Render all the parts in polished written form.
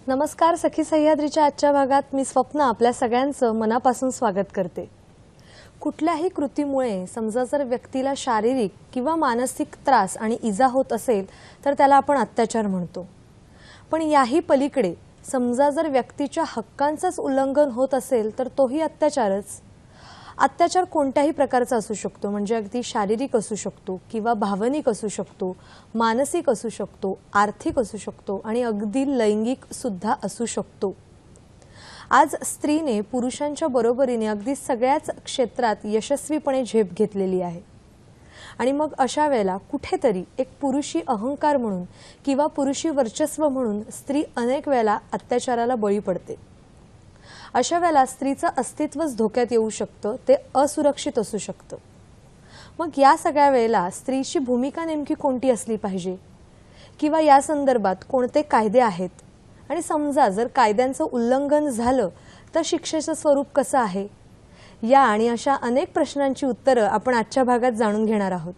नमस्कार. सखी सह्याद्रीच्या आजच्या भागात मी स्वप्ना आपल्या सगळ्यांचं मनापासून स्वागत करते. कुठल्याही कृतीमुळे समजा जर व्यक्तीला शारीरिक किंवा मानसिक त्रास आणि इजा होत असेल तर त्याला आपण अत्याचार म्हणतो. पण याही पलीकडे समजा जर व्यक्तीच्या हक्कांचंच उल्लंघन होत असेल तर तोही अत्याचारच. अत्याचार कोणत्याही प्रकारचा असू शकतो, म्हणजे अगदी शारीरिक असू शकतो किंवा भावनिक असू शकतो, मानसिक असू शकतो, आर्थिक असू शकतो आणि अगदी लैंगिक सुद्धा असू शकतो. आज स्त्रीने पुरुषांच्या बरोबरीने अगदी सगळ्याच क्षेत्रात यशस्वीपणे झेप घेतलेली आहे. आणि मग अशा वेळेला कुठेतरी एक पुरुषी अहंकार म्हणून किंवा पुरुषी वर्चस्व म्हणून स्त्री अनेक वेळेला अत्याचाराला बळी पडते. अशा वेळेला स्त्रीचं अस्तित्वच धोक्यात येऊ शकतं, ते असुरक्षित असू शकतं. मग या सगळ्या वेळेला स्त्रीची भूमिका नेमकी कोणती असली पाहिजे किंवा या संदर्भात कोणते कायदे आहेत, आणि समजा जर कायद्यांचं उल्लंघन झालं तर शिक्षेचं स्वरूप कसं आहे, या आणि अशा अनेक प्रश्नांची उत्तरं आपण आजच्या भागात जाणून घेणार आहोत.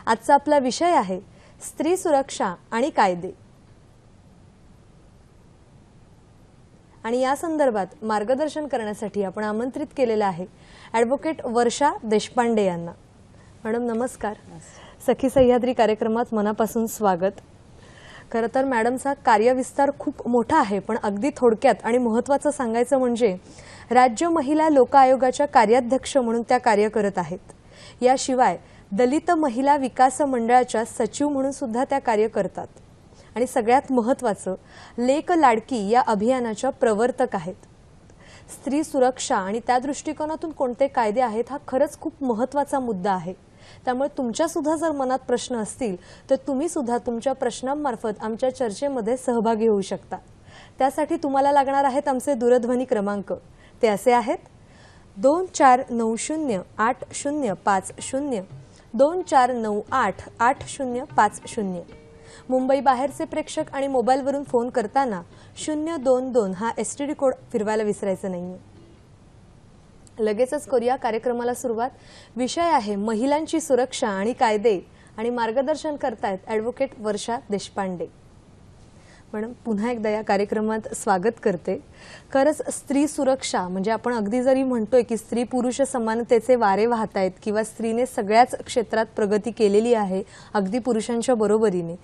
आजचा आपला विषय आहे स्त्री सुरक्षा आणि कायदे. आणि या संदर्भात मार्गदर्शन करण्यासाठी आपण आमंत्रित केलेलं आहे ॲडव्होकेट वर्षा देशपांडे यांना. मॅडम नमस्कार. सखी सह्याद्री कार्यक्रमात मनापासून स्वागत. खरं तर मॅडमचा कार्यविस्तार खूप मोठा आहे, पण अगदी थोडक्यात आणि महत्त्वाचं सांगायचं म्हणजे राज्य महिला लोक आयोगाच्या कार्याध्यक्ष म्हणून त्या कार्य करत आहेत. याशिवाय दलित महिला विकास मंडळाच्या सचिव म्हणून सुद्धा त्या कार्य करतात. आणि सगळ्यात महत्त्वाचं लेक लाडकी या अभियानाच्या प्रवर्तक आहेत. स्त्री सुरक्षा आणि त्या दृष्टिकोनातून कोणते कायदे आहेत हा खरंच खूप महत्त्वाचा मुद्दा आहे. त्यामुळे तुमच्या सुद्धा जर मनात प्रश्न असतील तर तुम्ही सुद्धा तुमच्या प्रश्नांमार्फत आमच्या चर्चेमध्ये सहभागी होऊ शकता. त्यासाठी तुम्हाला लागणार आहेत आमचे दूरध्वनी क्रमांक. ते असे आहेत 24908050, 24988050. मुंबई बाहेरचे प्रेक्षक आणि मोबाईलवरून फोन करताना 022 हा STD कोड फिरवायला विसरायचं नाहीये. लगेचच करूया कार्यक्रमाला सुरुवात. विषय आहे महिलांची सुरक्षा आणि कायदे, आणि मार्गदर्शन करतायत ॲडव्होकेट वर्षा देशपांडे. मॅडम पुन्हा एकदा या कार्यक्रमात स्वागत करते. खरंच स्त्री सुरक्षा म्हणजे आपण अगदी जरी म्हणतोय की स्त्री पुरुष समानतेचे वारे वाहत आहेत किंवा स्त्रीने सगळ्याच क्षेत्रात प्रगती केलेली आहे अगदी पुरुषांच्या बरोबरीने,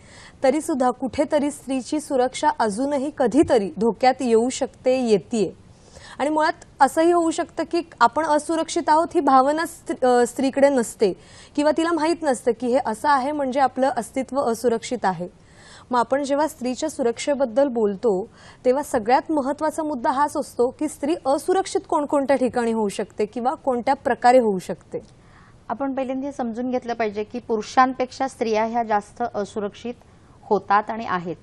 तरी सुद्धा कुठेतरी स्त्रीची सुरक्षा अजूनही कधीतरी धोक्यात येऊ शकते, येतीये. आणि मुळात असंही होऊ शकतं की आपण असुरक्षित आहोत ही भावना स्त्रीकडे नसते किंवा तिला माहीत नसतं की हे असं आहे म्हणजे आपलं अस्तित्व असुरक्षित आहे. मग आपण जेव्हा स्त्रीच्या सुरक्षेबद्दल बोलतो तेव्हा सगळ्यात महत्त्वाचा मुद्दा हाच असतो की स्त्री असुरक्षित कोणकोणत्या ठिकाणी होऊ शकते किंवा कोणत्या प्रकारे होऊ शकते. आपण पहिल्यांदा समजून घेतलं पाहिजे की पुरुषांपेक्षा स्त्रिया ह्या जास्त असुरक्षित होतात आणि आहेत.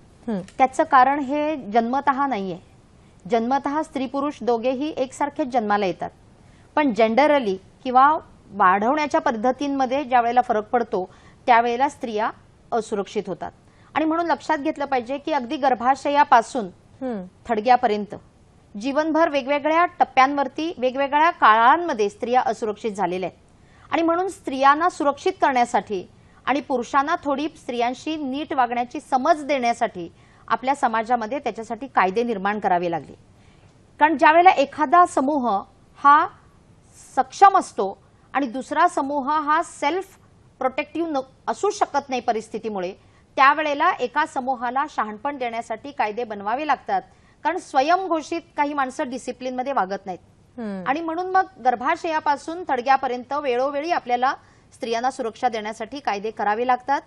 त्याचं कारण हे जन्मतः नाहीये. जन्मतः स्त्री पुरुष दोघेही एकसारखेच जन्माला येतात, पण जनरली किंवा वाढवण्याच्या पद्धतींमध्ये ज्या वेळेला फरक पडतो त्यावेळेला स्त्रिया असुरक्षित होतात. आणि म्हणून लक्षात घेतलं पाहिजे की अगदी गर्भाशयापासून थडग्यापर्यंत जीवनभर वेगवेगळ्या टप्प्यांवरती वेगवेगळ्या काळांमध्ये स्त्रिया असुरक्षित झालेल्या आहेत. आणि म्हणून स्त्रियांना सुरक्षित करण्यासाठी आणि पुरुषांना थोडी स्त्रियांशी नीट वागण्याची समज देण्यासाठी आपल्या समाजामध्ये त्याच्यासाठी कायदे निर्माण करावे लागले. कारण ज्यावेळेला एखादा समूह हा सक्षम असतो आणि दुसरा समूह हा सेल्फ प्रोटेक्टिव्ह असू शकत नाही परिस्थितीमुळे, त्यावेळेला एका समूहाला शहाणपण देण्यासाठी कायदे बनवावे लागतात. कारण स्वयंघोषित काही माणसं डिसिप्लिनमध्ये वागत नाहीत. आणि म्हणून मग गर्भाशयापासून थडग्यापर्यंत वेळोवेळी आपल्याला स्त्रियांना सुरक्षा देण्यासाठी कायदे करावे लागतात,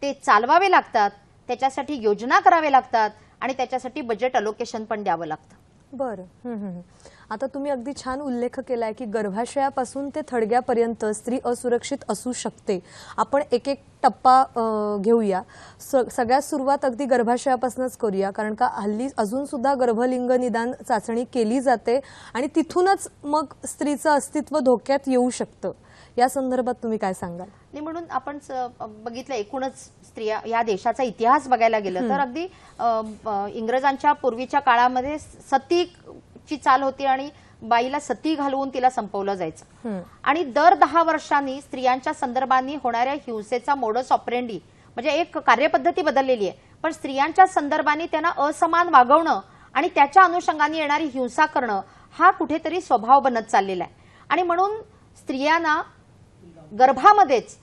ते चालवावे लागतात, त्याच्यासाठी योजना करावे लागतात आणि त्याच्यासाठी बजेट अलोकेशन पण द्यावं लागतं. बरं. आता तुम्ही अगदी छान उल्लेख केलाय की गर्भाशयापासून ते थडग्यापर्यंत स्त्री असुरक्षित असू शकते. आपण एक एक टप्पा घेऊया. सगळ्यात सुरुवात अगदी गर्भाशयापासूनच करूया, कारण का हल्ली अजून सुद्धा गर्भलिंग निदान चाचणी केली जाते आणि तिथूनच मग स्त्रीचं अस्तित्व धोक्यात येऊ शकतं. या संदर्भात तुम्ही काय सांगाल? म्हणून आपण बघितलं एकूणच स्त्रिया या देशाचा इतिहास बघायला गेलं तर अगदी इंग्रजांच्या पूर्वीच्या काळामध्ये सतीची चाल होती आणि बाईला सती घालवून तिला संपवलं जायचं. आणि दर 10 वर्षांनी स्त्रियांच्या संदर्भाने होणाऱ्या हिंसेचा मोडस ऑपरेंडी म्हणजे एक कार्यपद्धती बदललेली आहे. पण स्त्रियांच्या संदर्भाने त्यांना असमान वागवणं आणि त्याच्या अनुषंगाने येणारी हिंसा करणं हा कुठेतरी स्वभाव बनत चाललेला आहे. आणि म्हणून स्त्रियांना गर्भामध्येच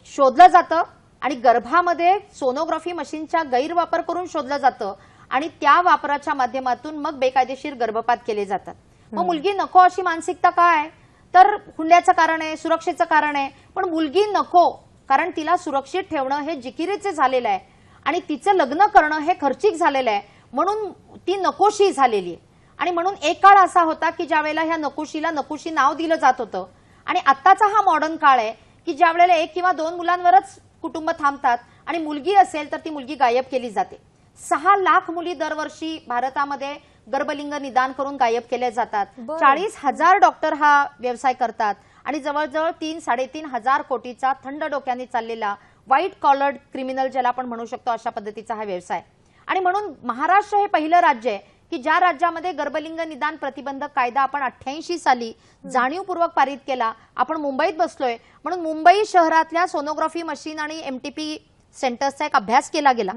शोधलं जातं आणि गर्भामध्ये सोनोग्राफी मशीनचा गैरवापर करून शोधलं जातं आणि त्या वापराच्या माध्यमातून मग बेकायदेशीर गर्भपात केले जातात. मग मुलगी नको अशी मानसिकता काय? तर हुंड्याचं कारण आहे, सुरक्षेचं कारण आहे. पण मुलगी नको कारण तिला सुरक्षित ठेवणं हे जिकिरीचे झालेलं आहे आणि तिचं लग्न करणं हे खर्चिक झालेलं आहे, म्हणून ती नकोशी झालेली आहे. आणि म्हणून एक काळ असा होता की ज्यावेळेला ह्या नकोशीला नकोशी नाव दिलं जात होतं. आणि आत्ताचा हा मॉडर्न काळ आहे की ज्या वेळेला 1 किंवा 2 मुलांवरच कुटुंब थांबतात आणि मुलगी असेल तर ती मुलगी गायब केली जाते. 6 लाख मुली दरवर्षी भारतामध्ये गर्भलिंग निदान करून गायब केल्या जातात. 40,000 डॉक्टर हा व्यवसाय करतात आणि जवळजवळ 3-3.5 हजार कोटीचा थंड डोक्याने चाललेला व्हाईट कॉलर्ड क्रिमिनल ज्याला आपण म्हणू शकतो अशा पद्धतीचा हा व्यवसाय. आणि म्हणून महाराष्ट्र हे पहिलं राज्य आहे की ज्या राज्यामध्ये गर्भलिंग निदान प्रतिबंधक कायदा आपण 88 साली जाणीवपूर्वक पारित केला. आपण मुंबईत बसलोय म्हणून मुंबई शहरातल्या सोनोग्राफी मशीन आणि MTP सेंटर्सचा एक अभ्यास केला गेला,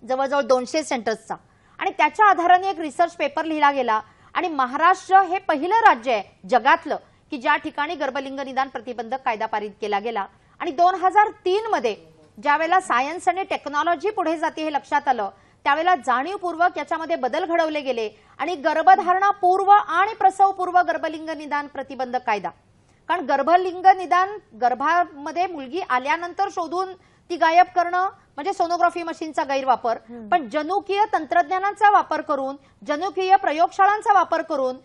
जवळजवळ 200 सेंटर्सचा. आणि त्याच्या आधाराने एक रिसर्च पेपर लिहिला गेला आणि महाराष्ट्र हे पहिलं राज्य आहे जगातलं की ज्या ठिकाणी गर्भलिंग निदान प्रतिबंधक कायदा पारित केला गेला. आणि 2003 मध्ये ज्यावेळेला सायन्स आणि टेक्नॉलॉजी पुढे जाते हे लक्षात आलं त्यावेळेला जाणीवपूर्वक याच्यामध्ये बदल घडवले गेले आणि गर्भधारणा पूर्व आणि प्रसवपूर्व गर्भलिंग निदान प्रतिबंधक कायदा. कारण गर्भलिंग निदान गर्भामध्ये मुलगी आल्यानंतर शोधून ती गायब करणं म्हणजे सोनोग्राफी मशीनचा गैरवापर. पण जनुकीय तंत्रज्ञानाचा वापर करून, जनुकीय प्रयोगशाळांचा वापर करून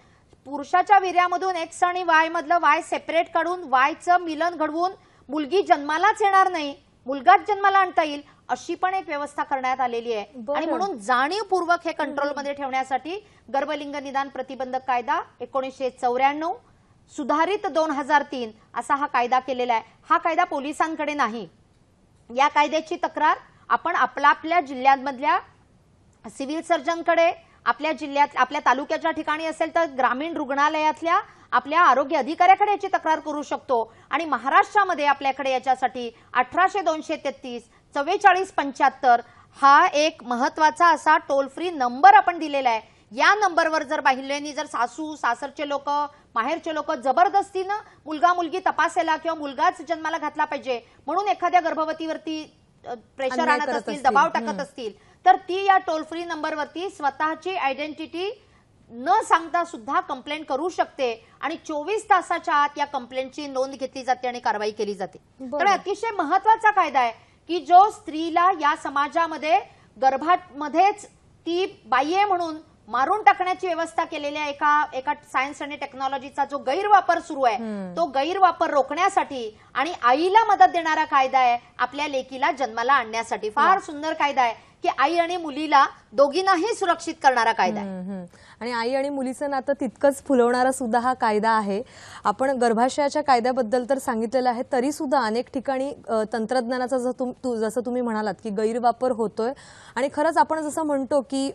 पुरुषाच्या वीर्यामधून X आणि Y मधलं Y सेपरेट काढून Yचं मिलन घडवून मुलगी जन्मालाच येणार नाही, मुलगाच जन्माला आणता येईल अशी पण एक व्यवस्था करण्यात आलेली आहे. आणि म्हणून जाणीवपूर्वक हे कंट्रोलमध्ये ठेवण्यासाठी गर्भलिंग निदान प्रतिबंधक कायदा 1994 सुधारित 2003 असा हा कायदा केलेला आहे. हा कायदा पोलिसांकडे नाही. या कायद्याची तक्रार आपण आपल्या जिल्ह्यांमधल्या सिव्हिल सर्जनकडे, आपल्या जिल्ह्यात आपल्या तालुक्याच्या ठिकाणी असेल तर ग्रामीण रुग्णालयातल्या आपल्या आरोग्य अधिकाऱ्याकडे याची तक्रार करू शकतो. आणि महाराष्ट्रामध्ये आपल्याकडे याच्यासाठी 18-233 4475 हा एक महत्वाचा असा टोल फ्री नंबर आपण दिलेला आहे. या नंबरवर जर बहिणींनी जर सासू सासरचे लोक, माहेरचे लोक जबरदस्तीनं मुलगा मुलगी तपासायला किंवा मुलगाच जन्माला घातला पाहिजे म्हणून एखाद्या गर्भवतीवरती प्रेशर आणत असतील, दबाव टाकत असतील तर ती या टोल फ्री नंबरवरती स्वतःची आयडेंटिटी न सांगता सुद्धा कंप्लेंट करू शकते आणि 24 तासाच्या आत या कंप्लेंटची नोंद घेतली जाते आणि कारवाई केली जाते. तर अतिशय महत्वाचा कायदा आहे की जो स्त्रीला या समाजामध्ये गर्भामध्येच ती बाई आहे म्हणून मारून टाकण्याची व्यवस्था केलेल्या एका सायन्स आणि टेक्नॉलॉजीचा जो गैरवापर सुरू आहे तो गैरवापर रोखण्यासाठी आणि आईला मदत देणारा कायदा आहे आपल्या लेकीला जन्माला आणण्यासाठी. फार सुंदर कायदा आहे की आई आणि मुलीला दोघींनाही सुरक्षित करणारा कायदा आहे. आणि आई आणि मुलीचं नातं तितकंच फुलवणारा सुद्धा हा कायदा आहे. आपण गर्भाशयाच्या कायद्याबद्दल तर सांगितलेलं आहे, तरी सुद्धा अनेक ठिकाणी तंत्रज्ञानाचा जसं तुम्ही म्हणालात की गैरवापर होतोय. आणि खरंच आपण जसं म्हणतो की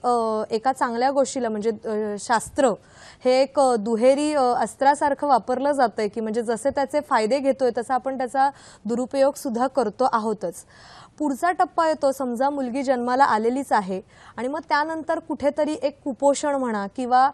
एका चांगल्या गोष्टीला म्हणजे शास्त्र हे एक दुहेरी अस्त्रासारखं वापरलं जातंय की म्हणजे जसे त्याचे फायदे घेतोय तसा आपण त्याचा दुरुपयोग सुद्धा करतो आहोतच. पुढचा टप्पा येतो, समजा मुलगी जन्माला आलेलीच आहे आणि मग त्यानंतर कुठेतरी एक कुपोषण म्हणा किंवा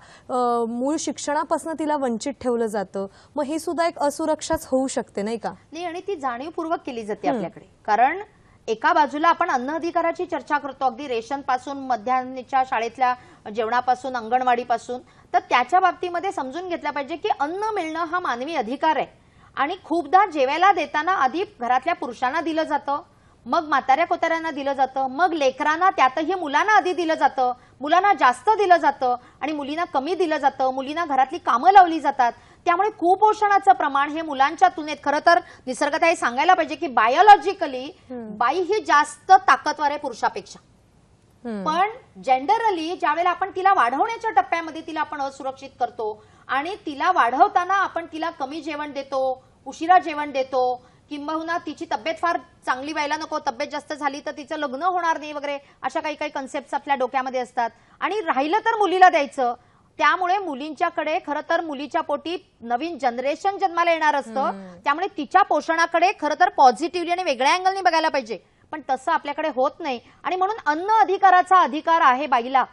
मूळ शिक्षणापासून तिला वंचित ठेवलं जातं, मग ही सुद्धा एक असुरक्षाच होऊ शकते नाही का? नाही, आणि ती जाणीवपूर्वक केली जाते आपल्याकडे. कारण एका बाजूला आपण अन्न अधिकाराची चर्चा करतो, अगदी रेशन पासून मध्यान्हच्या शाळेतल्या जेवणापासून अंगणवाडीपासून, तर त्याच्या बाबतीमध्ये समजून घेतलं पाहिजे की अन्न मिळणं हा मानवी अधिकार आहे. आणि खूपदा जेवायला देताना आधी घरातल्या पुरुषांना दिलं जातं, मग म्हाताऱ्या कोताऱ्यांना दिलं जातं, मग लेकरांना, त्यातही मुलांना आधी दिलं जातं, मुलांना जास्त दिलं जातं आणि मुलींना कमी दिलं जातं, मुलींना घरातली कामं लावली जातात. त्यामुळे कुपोषणाचं प्रमाण हे मुलांच्या तुलनेत, खरं तर निसर्गतः हे सांगायला पाहिजे की बायोलॉजिकली बाई ही जास्त ताकदवार आहे पुरुषापेक्षा. पण जेंडरली ज्यावेळेला आपण तिला वाढवण्याच्या टप्प्यामध्ये तिला आपण असुरक्षित करतो आणि तिला वाढवताना आपण तिला कमी जेवण देतो, उशिरा जेवण देतो, किंबहुना तिची तब्येत फार चांगली व्हायला नको, तब्येत जास्त झाली तर तिचं लग्न होणार नाही वगैरे, अशा काही काही कन्सेप्ट आपल्या डोक्यामध्ये असतात. आणि राहिलं तर मुलीला द्यायचं. त्यामुळे मुलींच्याकडे खरं तर मुलीच्या पोटी नवीन जनरेशन जन्माला येणार असतं. त्यामुळे तिच्या पोषणाकडे खरं तर पॉझिटिव्हली आणि वेगळ्या अँगलने बघायला पाहिजे. पण तसं आपल्याकडे होत नाही. आणि म्हणून अन्न अधिकाराचा अधिकार आहे बाईला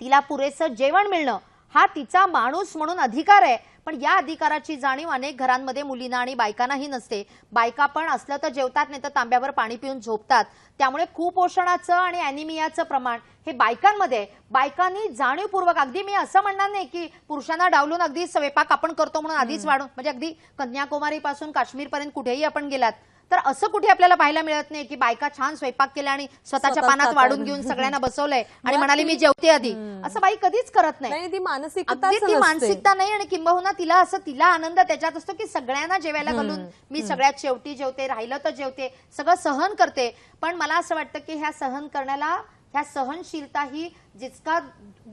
तिला पुरेसं जेवण मिळणं हा तिचा माणूस म्हणून अधिकार आहे. पण या अधिकाराची जाणीव अनेक घरांमध्ये मुलींना आणि बायकांनाही नसते. बायका पण असलं तर जेवतात, नाही तर तांब्यावर पाणी पिऊन झोपतात. त्यामुळे कुपोषणाचं आणि अॅनिमियाचं प्रमाण हे बायकांमध्ये आहे. बायकांनी जाणीवपूर्वक, अगदी मी असं म्हणणार नाही की पुरुषांना डावलून अगदी स्वयंपाक आपण करतो म्हणून आधीच वाढून, म्हणजे अगदी कन्याकुमारीपासून काश्मीरपर्यंत कुठेही आपण गेलात तर असं कुठे आपल्याला पाहायला मिळत नाही की बायका छान स्वयंपाक केला आणि स्वतःच्या पानात वाढून घेऊन सगळ्यांना बसवलंय आणि म्हणाली मी जेवते आधी. असं बाई कधीच करत नाही. ती ती मानसिकता नाही. आणि किंबहुना तिला आनंद त्याच्यात असतो की सगळ्यांना जेवायला घालून मी सगळ्यात शेवटी जेवते, राहिलं तर जेवते, सगळं सहन करते. पण मला असं वाटतं की ह्या सहन करण्याला, ह्या सहनशीलता ही जितका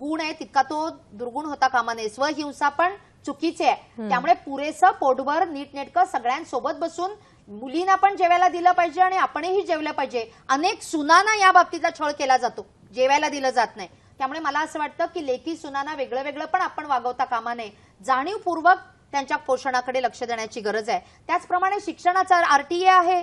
गुण आहे तितका तो दुर्गुण होता कामा नये. स्वहिंसा पण चुकीचे आहे. त्यामुळे पुरेसं पोटभर नीटनेटकं सगळ्यांसोबत बसून मुलींना पण जेवायला दिलं पाहिजे आणि आपणही जेवलं पाहिजे. अनेक सुनांना या बाबतीतला छळ केला जातो, जेवायला दिलं जात नाही. त्यामुळे मला असं वाटतं की लेकी सुनांना वेगळं वेगळं पण आपण वागवता कामा नये. जाणीवपूर्वक त्यांच्या पोषणाकडे लक्ष देण्याची गरज आहे. त्याचप्रमाणे शिक्षणाचा आरटीए आहे,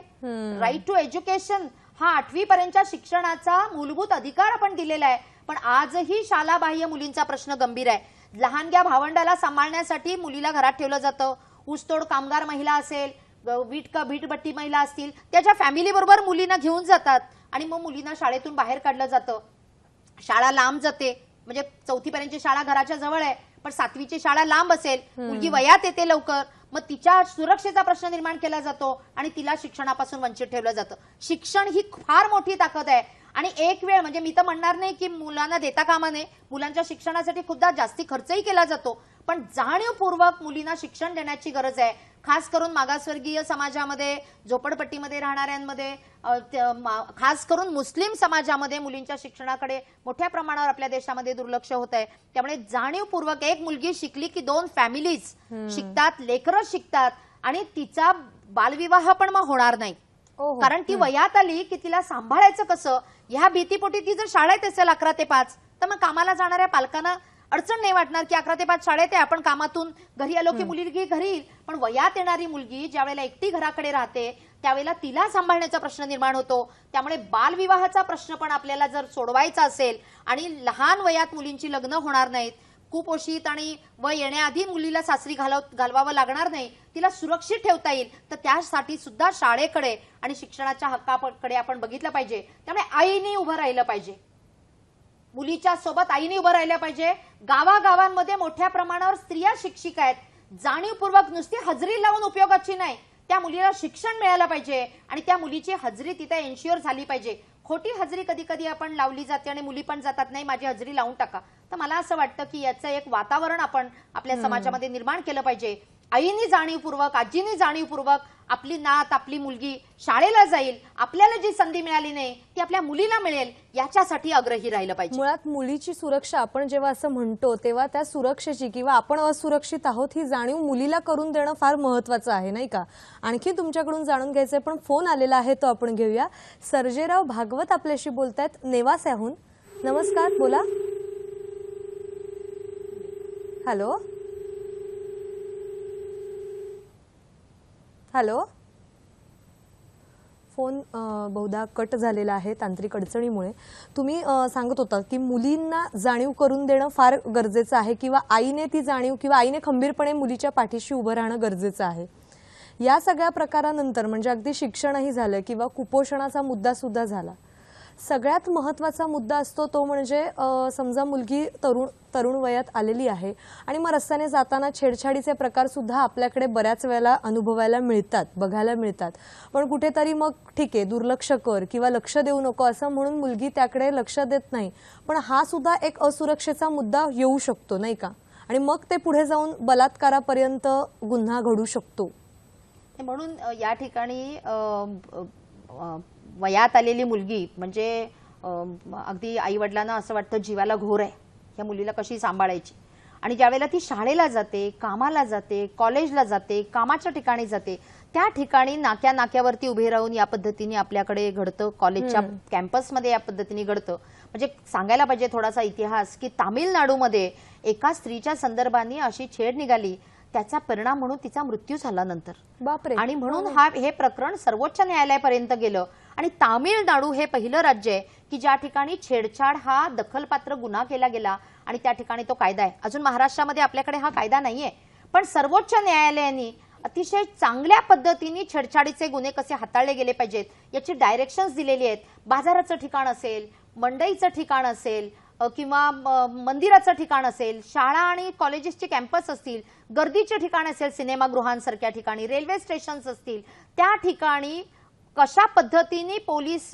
राईट टू एज्युकेशन, हा 8वी पर्यंतच्या शिक्षणाचा मूलभूत अधिकार आपण दिलेला आहे. पण आजही शालाबाह्य मुलींचा प्रश्न गंभीर आहे. लहानग्या भावंडाला सांभाळण्यासाठी मुलीला घरात ठेवलं जातं. ऊसतोड कामगार महिला असेल, वीटभट्टी महिला असतील, त्याच्या फॅमिली बरोबर मुलींना घेऊन जातात आणि मग मुलींना शाळेतून बाहेर काढलं जातं. शाळा लांब जाते, म्हणजे 4थी पर्यंतची शाळा घराच्या जवळ आहे पण 7वीची शाळा लांब असेल, मुलगी वयात येते लवकर, मग तिच्या सुरक्षेचा प्रश्न निर्माण केला जातो आणि तिला शिक्षणापासून वंचित ठेवलं जातं. शिक्षण ही फार मोठी ताकद आहे. आणि एक वेळ, म्हणजे मी तर म्हणणार नाही की मुलांना देता कामा नये, मुलांच्या शिक्षणासाठी खुद्द जास्ती खर्चही केला जातो, पण जाणीवपूर्वक मुलींना शिक्षण देण्याची गरज आहे. खास करून मागासवर्गीय समाजामध्ये, झोपडपट्टीमध्ये राहणाऱ्यांमध्ये, खास करून मुस्लिम समाजामध्ये मुलींच्या शिक्षणाकडे मोठ्या प्रमाणावर आपल्या देशामध्ये दुर्लक्ष होत आहे. त्यामुळे जाणीवपूर्वक एक मुलगी शिकली की 2 फॅमिलीज शिकतात, लेकरं शिकतात आणि तिचा बालविवाह पण मग होणार नाही. कारण ती वयात आली की तिला सांभाळायचं कसं ह्या भीतीपोटी ती जर शाळेत असेल 11 ते 5, तर मग कामाला जाणाऱ्या पालकांना अडचण नाही वाटणार की 11 ते 5 शाळेत आहे, आपण कामातून घरी आलो की मुलगी घरी येईल. पण वयात येणारी मुलगी ज्या वेळेला एकटी घराकडे राहते त्यावेळेला तिला सांभाळण्याचा प्रश्न निर्माण होतो. त्यामुळे बालविवाहाचा प्रश्न पण आपल्याला जर सोडवायचा असेल आणि लहान वयात मुलींची लग्न होणार नाहीत, कुपोषित आणि वय येण्याआधी मुलीला सासरी घालवावं लागणार नाही, तिला सुरक्षित ठेवता येईल, तर त्यासाठी सुद्धा शाळेकडे आणि शिक्षणाच्या हक्काकडे आपण बघितलं पाहिजे. त्यामुळे आईने उभं राहिलं पाहिजे, मुलीच्या सोबत आईने उभं राहिलं पाहिजे. गावागावांमध्ये मोठ्या प्रमाणावर स्त्रिया शिक्षिका आहेत. जाणीवपूर्वक नुसती हजेरी लावून उपयोगाची नाही, त्या मुलीला शिक्षण मिळालं पाहिजे आणि त्या मुलीची हजेरी तिथे एन्श्युअर झाली पाहिजे. खोटी हजेरी कधी कधी आपण लावली जाते आणि मुली पण जातात, नाही माझी हजेरी लावून टाका. तर मला असं वाटतं की याचं एक वातावरण आपण आपल्या समाजामध्ये निर्माण केलं पाहिजे. आईनी जाणीवपूर्वक, आजीनी जाणीवपूर्वक आपली नात, आपली मुलगी शाळेला जाईल, आपल्याला जी संधी मिळाली नाही ती आपल्या मुलीला मिळेल, याच्यासाठी आग्रही राहिलं पाहिजे. मुळात मुलीची सुरक्षा आपण जेव्हा असं म्हणतो तेव्हा त्या सुरक्षेची किंवा आपण असुरक्षित आहोत ही जाणीव मुलीला करून देणं फार महत्त्वाचं आहे, नाही का? आणखी तुमच्याकडून जाणून घ्यायचंय, पण फोन आलेला आहे तो आपण घेऊया. सर्जेराव भागवत आपल्याशी बोलतायत नेवास्याहून. नमस्कार, बोला. Hello hello. फोन बहुधा कट झालेला आहे तांत्रिक अडचणीमुळे. तुम्ही सांगत होता की मुलींना जाणीव करून देणं फार गरजेचं आहे किंवा आईने ती जाणीव किंवा आईने खंबीरपणे मुलीच्या पाठीशी उभं राहणं गरजेचं आहे. या सगळ्या प्रकारानंतर म्हणजे अगदी शिक्षणही झालं किंवा कुपोषणाचा मुद्दा सुद्धा झाला, सगळ्यात महत्त्वाचा मुद्दा असतो तो म्हणजे समजा मुलगी तरुण वयात आलेली आहे आणि मग रस्त्याने जाताना छेडछाडीचे प्रकार सुद्धा आपल्याकडे बऱ्याच वेळेला अनुभवायला मिळतात, बघायला मिळतात. पण कुठेतरी मग ठीक आहे दुर्लक्ष कर किंवा लक्ष देऊ नको असं म्हणून मुलगी त्याकडे लक्ष देत नाही, पण हा सुद्धा एक असुरक्षेचा मुद्दा येऊ शकतो, नाही का? आणि मग ते पुढे जाऊन बलात्कारापर्यंत गुन्हा घडू शकतो. म्हणून या ठिकाणी वयात आलेली मुलगी म्हणजे अगदी आई वडिलांना असं वाटतं जीवाला घोर आहे, या मुलीला कशी सांभाळायची. आणि ज्यावेळेला ती शाळेला जाते, कामाला जाते, कॉलेजला जाते, कामाच्या ठिकाणी जाते, त्या ठिकाणी नाक्यावरती उभे राहून या पद्धतीने आपल्याकडे घडतं, कॉलेजच्या कॅम्पसमध्ये या पद्धतीने घडतं. म्हणजे सांगायला पाहिजे थोडासा इतिहास की तामिळनाडूमध्ये एका स्त्रीच्या संदर्भाने अशी छेड निघाली, त्याचा परिणाम म्हणून तिचा मृत्यू झाला नंतर. बापरे. आणि म्हणून हे प्रकरण सर्वोच्च न्यायालयापर्यंत गेलं आणि तामिळनाडू हे पहिलं राज्य आहे की ज्या ठिकाणी छेडछाड हा दखलपात्र गुन्हा केला गेला आणि त्या ठिकाणी तो कायदा आहे. अजून महाराष्ट्रामध्ये आपल्याकडे हा कायदा नाहीये, पण सर्वोच्च न्यायालयाने अतिशय चांगल्या पद्धतीने छेडछाडीचे गुन्हे कसे हाताळले गेले पाहिजेत याची डायरेक्शन्स दिलेली आहेत. बाजाराचं ठिकाण असेल, मंडईचं ठिकाण असेल किंवा मंदिराचं ठिकाण असेल, शाळा आणि कॉलेजेसचे कॅम्पस असतील, गर्दीचे ठिकाण असेल, सिनेमागृहांसारख्या ठिकाणी, रेल्वे स्टेशन्स असतील, त्या ठिकाणी कशा पद्धतीने पोलीस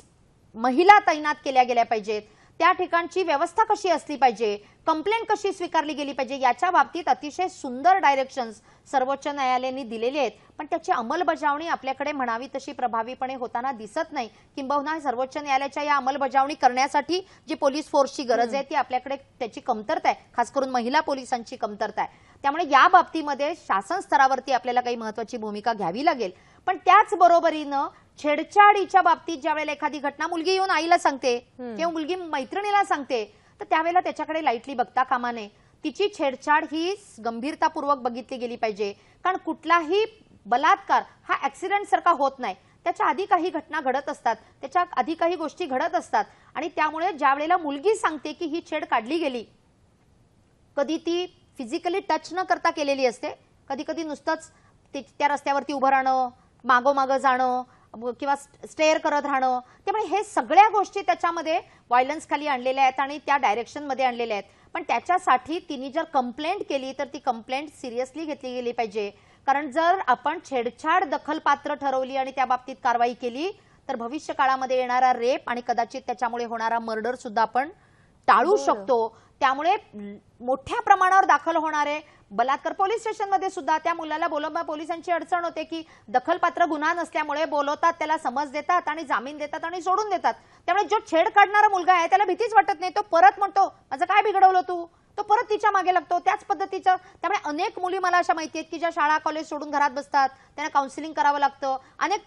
महिला तैनात केल्या गेल्या पाहिजेत, त्या ठिकाणची व्यवस्था कशी असली पाहिजे, कंप्लेंट कशी स्वीकारली गेली पाहिजे, याच्या बाबतीत अतिशय सुंदर डायरेक्शन्स सर्वोच्च न्यायालयाने दिलेले आहेत. पण त्याची अंमलबजावणी आपल्याकडे म्हणावी तशी प्रभावीपणे होताना दिसत नाही. किंबहुना सर्वोच्च न्यायालयाच्या या अंमलबजावणी करण्यासाठी जी पोलीस फोर्सची गरज आहे ती आपल्याकडे त्याची कमतरता आहे, खास करून महिला पोलिसांची कमतरता आहे. त्यामुळे या बाबतीमध्ये शासन स्तरावरती आपल्याला काही महत्त्वाची भूमिका घ्यावी लागेल. पण त्याच बरोबरीनं छेडछाडीच्या बाबतीत ज्यावेळेला एखादी घटना मुलगी येऊन आईला सांगते किंवा मुलगी मैत्रिणीला सांगते तर त्यावेळेला त्याच्याकडे लाईटली बघता कामा नये. तिची छेडछाड ही गंभीरतापूर्वक बघितली गेली पाहिजे. कारण कुठलाही बलात्कार हा ऍक्सिडेंट सारखा होत नाही. त्याच्या आधी काही घटना घडत असतात, त्याच्या आधी काही गोष्टी घडत असतात आणि त्यामुळे ज्या वेळेला मुलगी सांगते की ही छेड काढली गेली, कधी ती फिजिकली टच न करता केलेली असते, कधी कधी नुसतंच त्या रस्त्यावरती उभं राहणं, मागोमागं जाणं किंवा स्टेअर करत राहणं. त्यामुळे हे सगळ्या गोष्टी त्याच्यामध्ये व्हायलन्स खाली आणलेल्या आहेत आणि त्या डायरेक्शनमध्ये आणलेल्या आहेत. पण त्याच्यासाठी तिने जर कंप्लेंट केली तर ती कंप्लेंट सिरियसली घेतली गेली पाहिजे. कारण जर आपण छेडछाड दखलपात्र ठरवली आणि त्या बाबतीत कारवाई केली तर भविष्य काळामध्ये येणारा रेप आणि कदाचित त्याच्यामुळे होणारा मर्डर सुद्धा आपण टाळू शकतो. त्यामुळे मोठ्या प्रमाणावर दाखल होणारे बलात्कार पोलीस स्टेशनमध्ये सुद्धा त्या मुलाला बोलवणं पोलिसांची अडचण होते की दखलपात्र गुन्हा नसल्यामुळे बोलवतात, त्याला समज देतात आणि जामीन देतात आणि सोडून देतात. त्यामुळे जो छेड काढणारा मुलगा आहे त्याला भीतीच वाटत नाही. तो परत म्हणतो माझं काय बिघडवलं तू, तो परत तिच्या मागे लागतो त्याच पद्धतीचं. त्यामुळे अनेक मुली मला अशा माहिती आहेत की ज्या शाळा कॉलेज सोडून घरात बसतात, त्यांना काउन्सिलिंग करावं लागतं. अनेक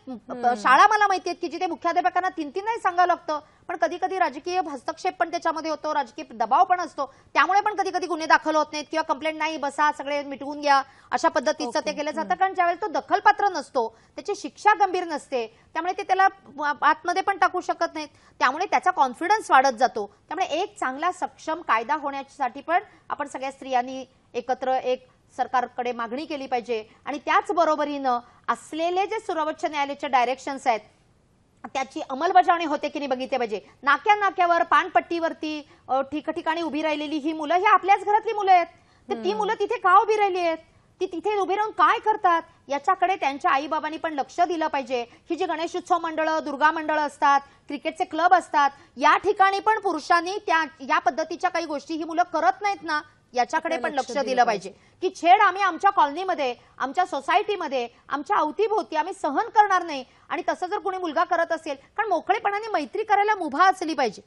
शाळा मला माहिती आहेत की जिथे मुख्याध्यापकांना 3-3 नाही सांगावं लागतं. पण कधी कधी राजकीय हस्तक्षेप पण त्याच्यामध्ये होतो, राजकीय दबाव पण असतो. त्यामुळे पण कधी कधी गुन्हे दाखल होत नाहीत किंवा कंप्लेंट नाही, बसा सगळे मिटवून घ्या अशा पद्धतीचं ते केलं जातं. कारण ज्यावेळेस तो दखलपात्र नसतो, त्याची शिक्षा गंभीर नसते, त्यामुळे ते त्याला आतमध्ये पण टाकू शकत नाहीत. त्यामुळे त्याचा कॉन्फिडन्स वाढत जातो. त्यामुळे एक चांगला सक्षम कायदा होण्यासाठी पण आपण सगळ्या स्त्रियांनी एकत्र एक सरकारकडे मागणी केली पाहिजे. आणि त्याच बरोबरीनं असलेले जे सर्वोच्च न्यायालयाचे डायरेक्शन्स आहेत त्याची अंमलबजावणी होते की नाही बघितले पाहिजे. नाक्यावर पानपट्टीवरती ठिकठिकाणी उभी राहिलेली ही मुलं ही आपल्याच घरातली मुलं आहेत. तर ती मुलं तिथे का उभी राहिली आहेत, ती तिथे उभी राहून काय करतात याच्याकडे त्यांच्या आईबाबांनी पण लक्ष दिलं पाहिजे. ही जी गणेशोत्सव मंडळं, दुर्गा मंडळं असतात, क्रिकेटचे क्लब असतात, या ठिकाणी पण पुरुषांनी या पद्धतीच्या काही गोष्टी ही मुलं करत नाहीत ना याच्याकडे पण लक्ष दिलं पाहिजे. की छेड आम्ही आमच्या कॉलनीमध्ये, आमच्या सोसायटीमध्ये, आमच्या अवतीभोवती आम्ही सहन करणार नाही. आणि तसं जर कोणी मुलगा करत असेल, कारण मोकळेपणाने मैत्री करायला मुभा असली पाहिजे,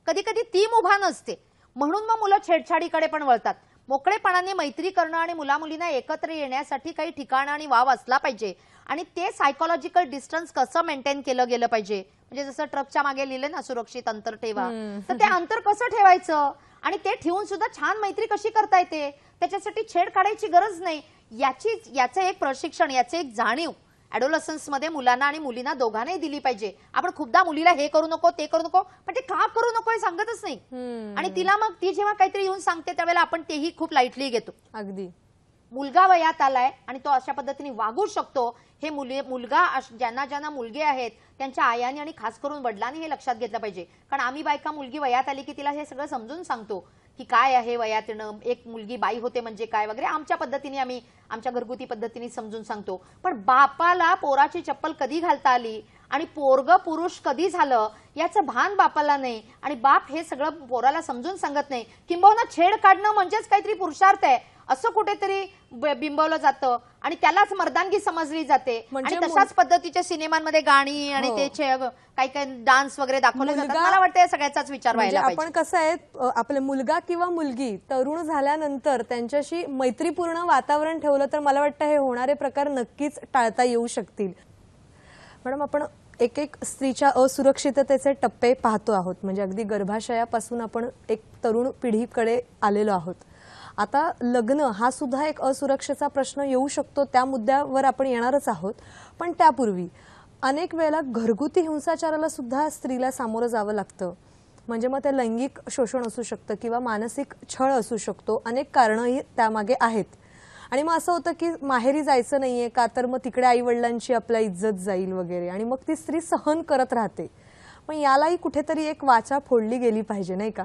कधी कधी ती मुभा नसते म्हणून मग मुलं छेडछाडीकडे पण वळतात. मोकळेपणाने मैत्री करणं आणि मुलामुलींना एकत्र येण्यासाठी काही ठिकाण आणि वाव असला पाहिजे. आणि ते सायकोलॉजिकल डिस्टन्स कसं मेंटेन केलं गेलं पाहिजे, म्हणजे जसं ट्रकच्या मागे लिहिलं ना सुरक्षित अंतर ठेवा, तर ते अंतर कसं ठेवायचं आणि ते ठेवून सुद्धा छान मैत्री कशी करता येते, त्याच्यासाठी छेड काढायची गरज नाही याचं एक प्रशिक्षण, याचं एक जाणीव ऍडोलसन्समध्ये मुलांना आणि मुलींना दोघांनाही दिली पाहिजे. आपण खूपदा मुलीला हे करू नको ते करू नको, पण ते का करू नको हे सांगतच नाही. आणि तिला मग ती जेव्हा काहीतरी येऊन सांगते त्यावेळेला आपण तेही खूप लाईटली घेतो. अगदी मुलगा वयात आलाय आणि तो अशा पद्धतीने वागू शकतो, हे मुलगा ज्यांना ज्यांना मुलगे आहेत त्यांच्या आयांनी आणि खास करून वडिलांनी हे लक्षात घेतलं पाहिजे. कारण आम्ही बायका मुलगी वयात आली की तिला हे सगळं समजून सांगतो की काय आहे वयात येणं, एक मुलगी बाई होते म्हणजे काय वगैरे, आमच्या पद्धतीने आम्ही आमच्या घरगुती पद्धतीने समजून सांगतो. पण बापाला पोराची चप्पल कधी घालता आली आणि पोरग पुरुष कधी झालं याचं भान बापाला नाही. आणि बाप हे सगळं पोराला समजून सांगत नाही. किंबहुना छेड काढणं म्हणजेच काहीतरी पुरुषार्थ आहे असं कुठेतरी बिंबवलं जातं आणि त्यालाच मर्दानगी समजली जाते. आणि तशाच पद्धतीच्या सिनेमांमध्ये गाणी आणि ते काही काही डान्स वगैरे दाखवले जातात. मला वाटतं सगळ्याचाच विचार व्हायला पाहिजे. आपण कसं आहे, आपले मुलगा किंवा मुलगी तरुण झाल्यानंतर त्यांच्याशी मैत्रीपूर्ण वातावरण ठेवलं तर मला वाटतं हे होणारे प्रकार नक्कीच टाळता येऊ शकतील. मॅडम, आपण एक एक स्त्रीच्या असुरक्षिततेचे टप्पे पाहतो आहोत. म्हणजे अगदी गर्भाशयापासून आपण एक तरुण पिढीकडे आलेलो आहोत. आता लग्न हा सुद्धा एक असुरक्षेचा प्रश्न येऊ शकतो, त्या मुद्द्यावर आपण येणारच आहोत. पण त्यापूर्वी अनेक वेळेला घरगुती हिंसाचाराला सुद्धा स्त्रीला सामोरं जावं लागतं. म्हणजे मग ते लैंगिक शोषण असू शकतं किंवा मानसिक छळ असू शकतो, अनेक कारणंही त्यामागे आहेत. आणि मग असं होतं की माहेरी जायचं नाहीये का, तर मग तिकडे आई वडिलांची आपल्या इज्जत जाईल वगैरे, आणि मग ती स्त्री सहन करत राहते. पण यालाही कुठेतरी एक वाचा फोडली गेली पाहिजे, नाही का?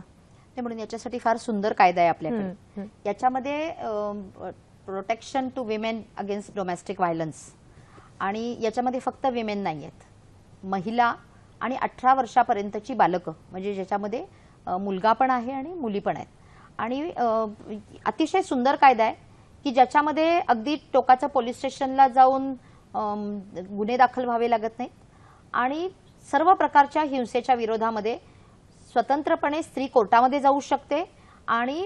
म्हणून याच्यासाठी फार सुंदर कायदा आहे आपल्याकडे. याच्यामध्ये protection to women against domestic violence, आणि याच्यामध्ये फक्त विमेन नाही आहेत, महिला आणि 18 वर्षापर्यंतची बालकं, म्हणजे ज्याच्यामध्ये मुलगा पण आहे आणि मुली पण आहेत. आणि अतिशय सुंदर कायदा आहे की ज्याच्यामध्ये अगदी टोकाच्या पोलीस स्टेशनला जाऊन गुन्हे दाखल व्हावे लागत नाहीत, आणि सर्व प्रकारच्या हिंसेच्या विरोधामध्ये स्वतंत्रपणे स्त्री कोर्टामध्ये जाऊ शकते आणि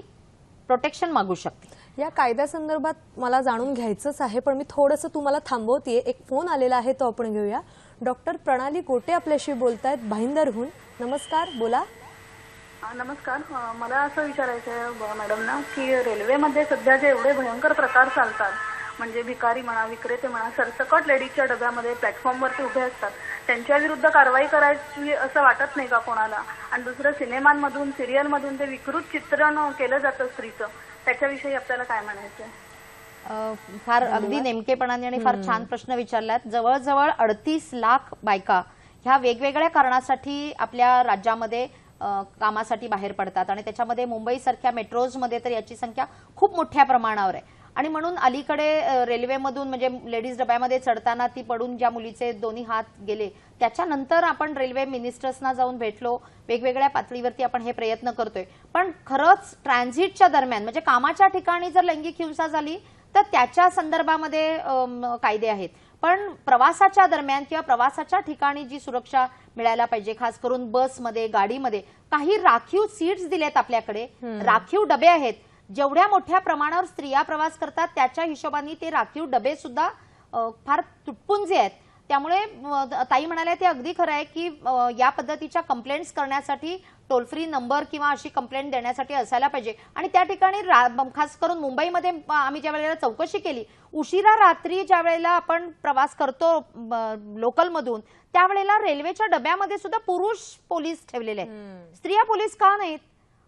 प्रोटेक्शन मागू शकते. या कायद्यासंदर्भात मला जाणून घ्यायचंच आहे, पण मी थोडंसं तुम्हाला थांबवतेय. एक फोन आलेला आहे, तो आपण घेऊया. डॉक्टर प्रणाली गोटे आपल्याशी बोलतायत भाईंदरहून. नमस्कार, बोला. नमस्कार. मला असं विचारायचं आहे मॅडमना की रेल्वेमध्ये सध्या जे एवढे भयंकर प्रकार चालतात, म्हणजे भिकारी म्हणा, विक्रेते म्हणा, सरसकट लेडीजच्या डब्यामध्ये प्लॅटफॉर्मवरती उभे असतात, त्यांच्या विरुद्ध कारवाई करायची असं वाटत नाही का कोणाला? आणि दुसरं, सिनेमांमधून सिरियलमधून जे विकृत चित्रण केलं जातं स्त्रीचं, त्याच्याविषयी आपल्याला काय म्हणायचं आहे? फार अगदी नेमकेपणाने आणि फार छान प्रश्न विचारलात. जवळजवळ 38 लाख बायका ह्या वेगवेगळ्या कारणासाठी आपल्या राज्यामध्ये कामासाठी बाहेर पडतात, आणि त्याच्यामध्ये मुंबईसारख्या मेट्रोजमध्ये तर याची संख्या खूप मोठ्या प्रमाणावर आहे. आणि म्हणून अलीकडे रेल्वेमधून, म्हणजे लेडीज डब्यामध्ये चढताना ती पडून ज्या मुलीचे दोन्ही हात गेले, त्याच्यानंतर आपण रेल्वे मिनिस्टर्सना जाऊन भेटलो, वेगवेगळ्या पातळीवरती आपण हे प्रयत्न करतोय. पण खरंच ट्रान्झिटच्या दरम्यान, म्हणजे कामाच्या ठिकाणी जर लैंगिक हिंसा झाली तर त्याच्या संदर्भामध्ये कायदे आहेत. पण प्रवासाच्या दरम्यान किंवा प्रवासाच्या ठिकाणी जी सुरक्षा मिळायला पाहिजे, खास करून बसमध्ये, गाडीमध्ये काही राखीव सीट्स दिलेत आपल्याकडे, राखीव डबे आहेत. जेवढ्या मोठ्या प्रमाणावर स्त्रिया प्रवास करतात त्याच्या हिशोबाने ते राखीव डबे सुद्धा फार तुटपुंजे आहेत. त्यामुळे ताई म्हणाल्या ते अगदी खरं आहे की या पद्धतीच्या कंप्लेंट्स करण्यासाठी टोल फ्री नंबर किंवा अशी कंप्लेंट देण्यासाठी असायला पाहिजे. आणि त्या ठिकाणी खास करून मुंबईमध्ये आम्ही ज्या वेळेला चौकशी केली, उशिरा रात्री ज्या वेळेला आपण प्रवास करतो लोकलमधून, त्यावेळेला रेल्वेच्या डब्यामध्ये सुद्धा पुरुष पोलीस ठेवलेले आहेत, स्त्रिया पोलीस का नाहीत?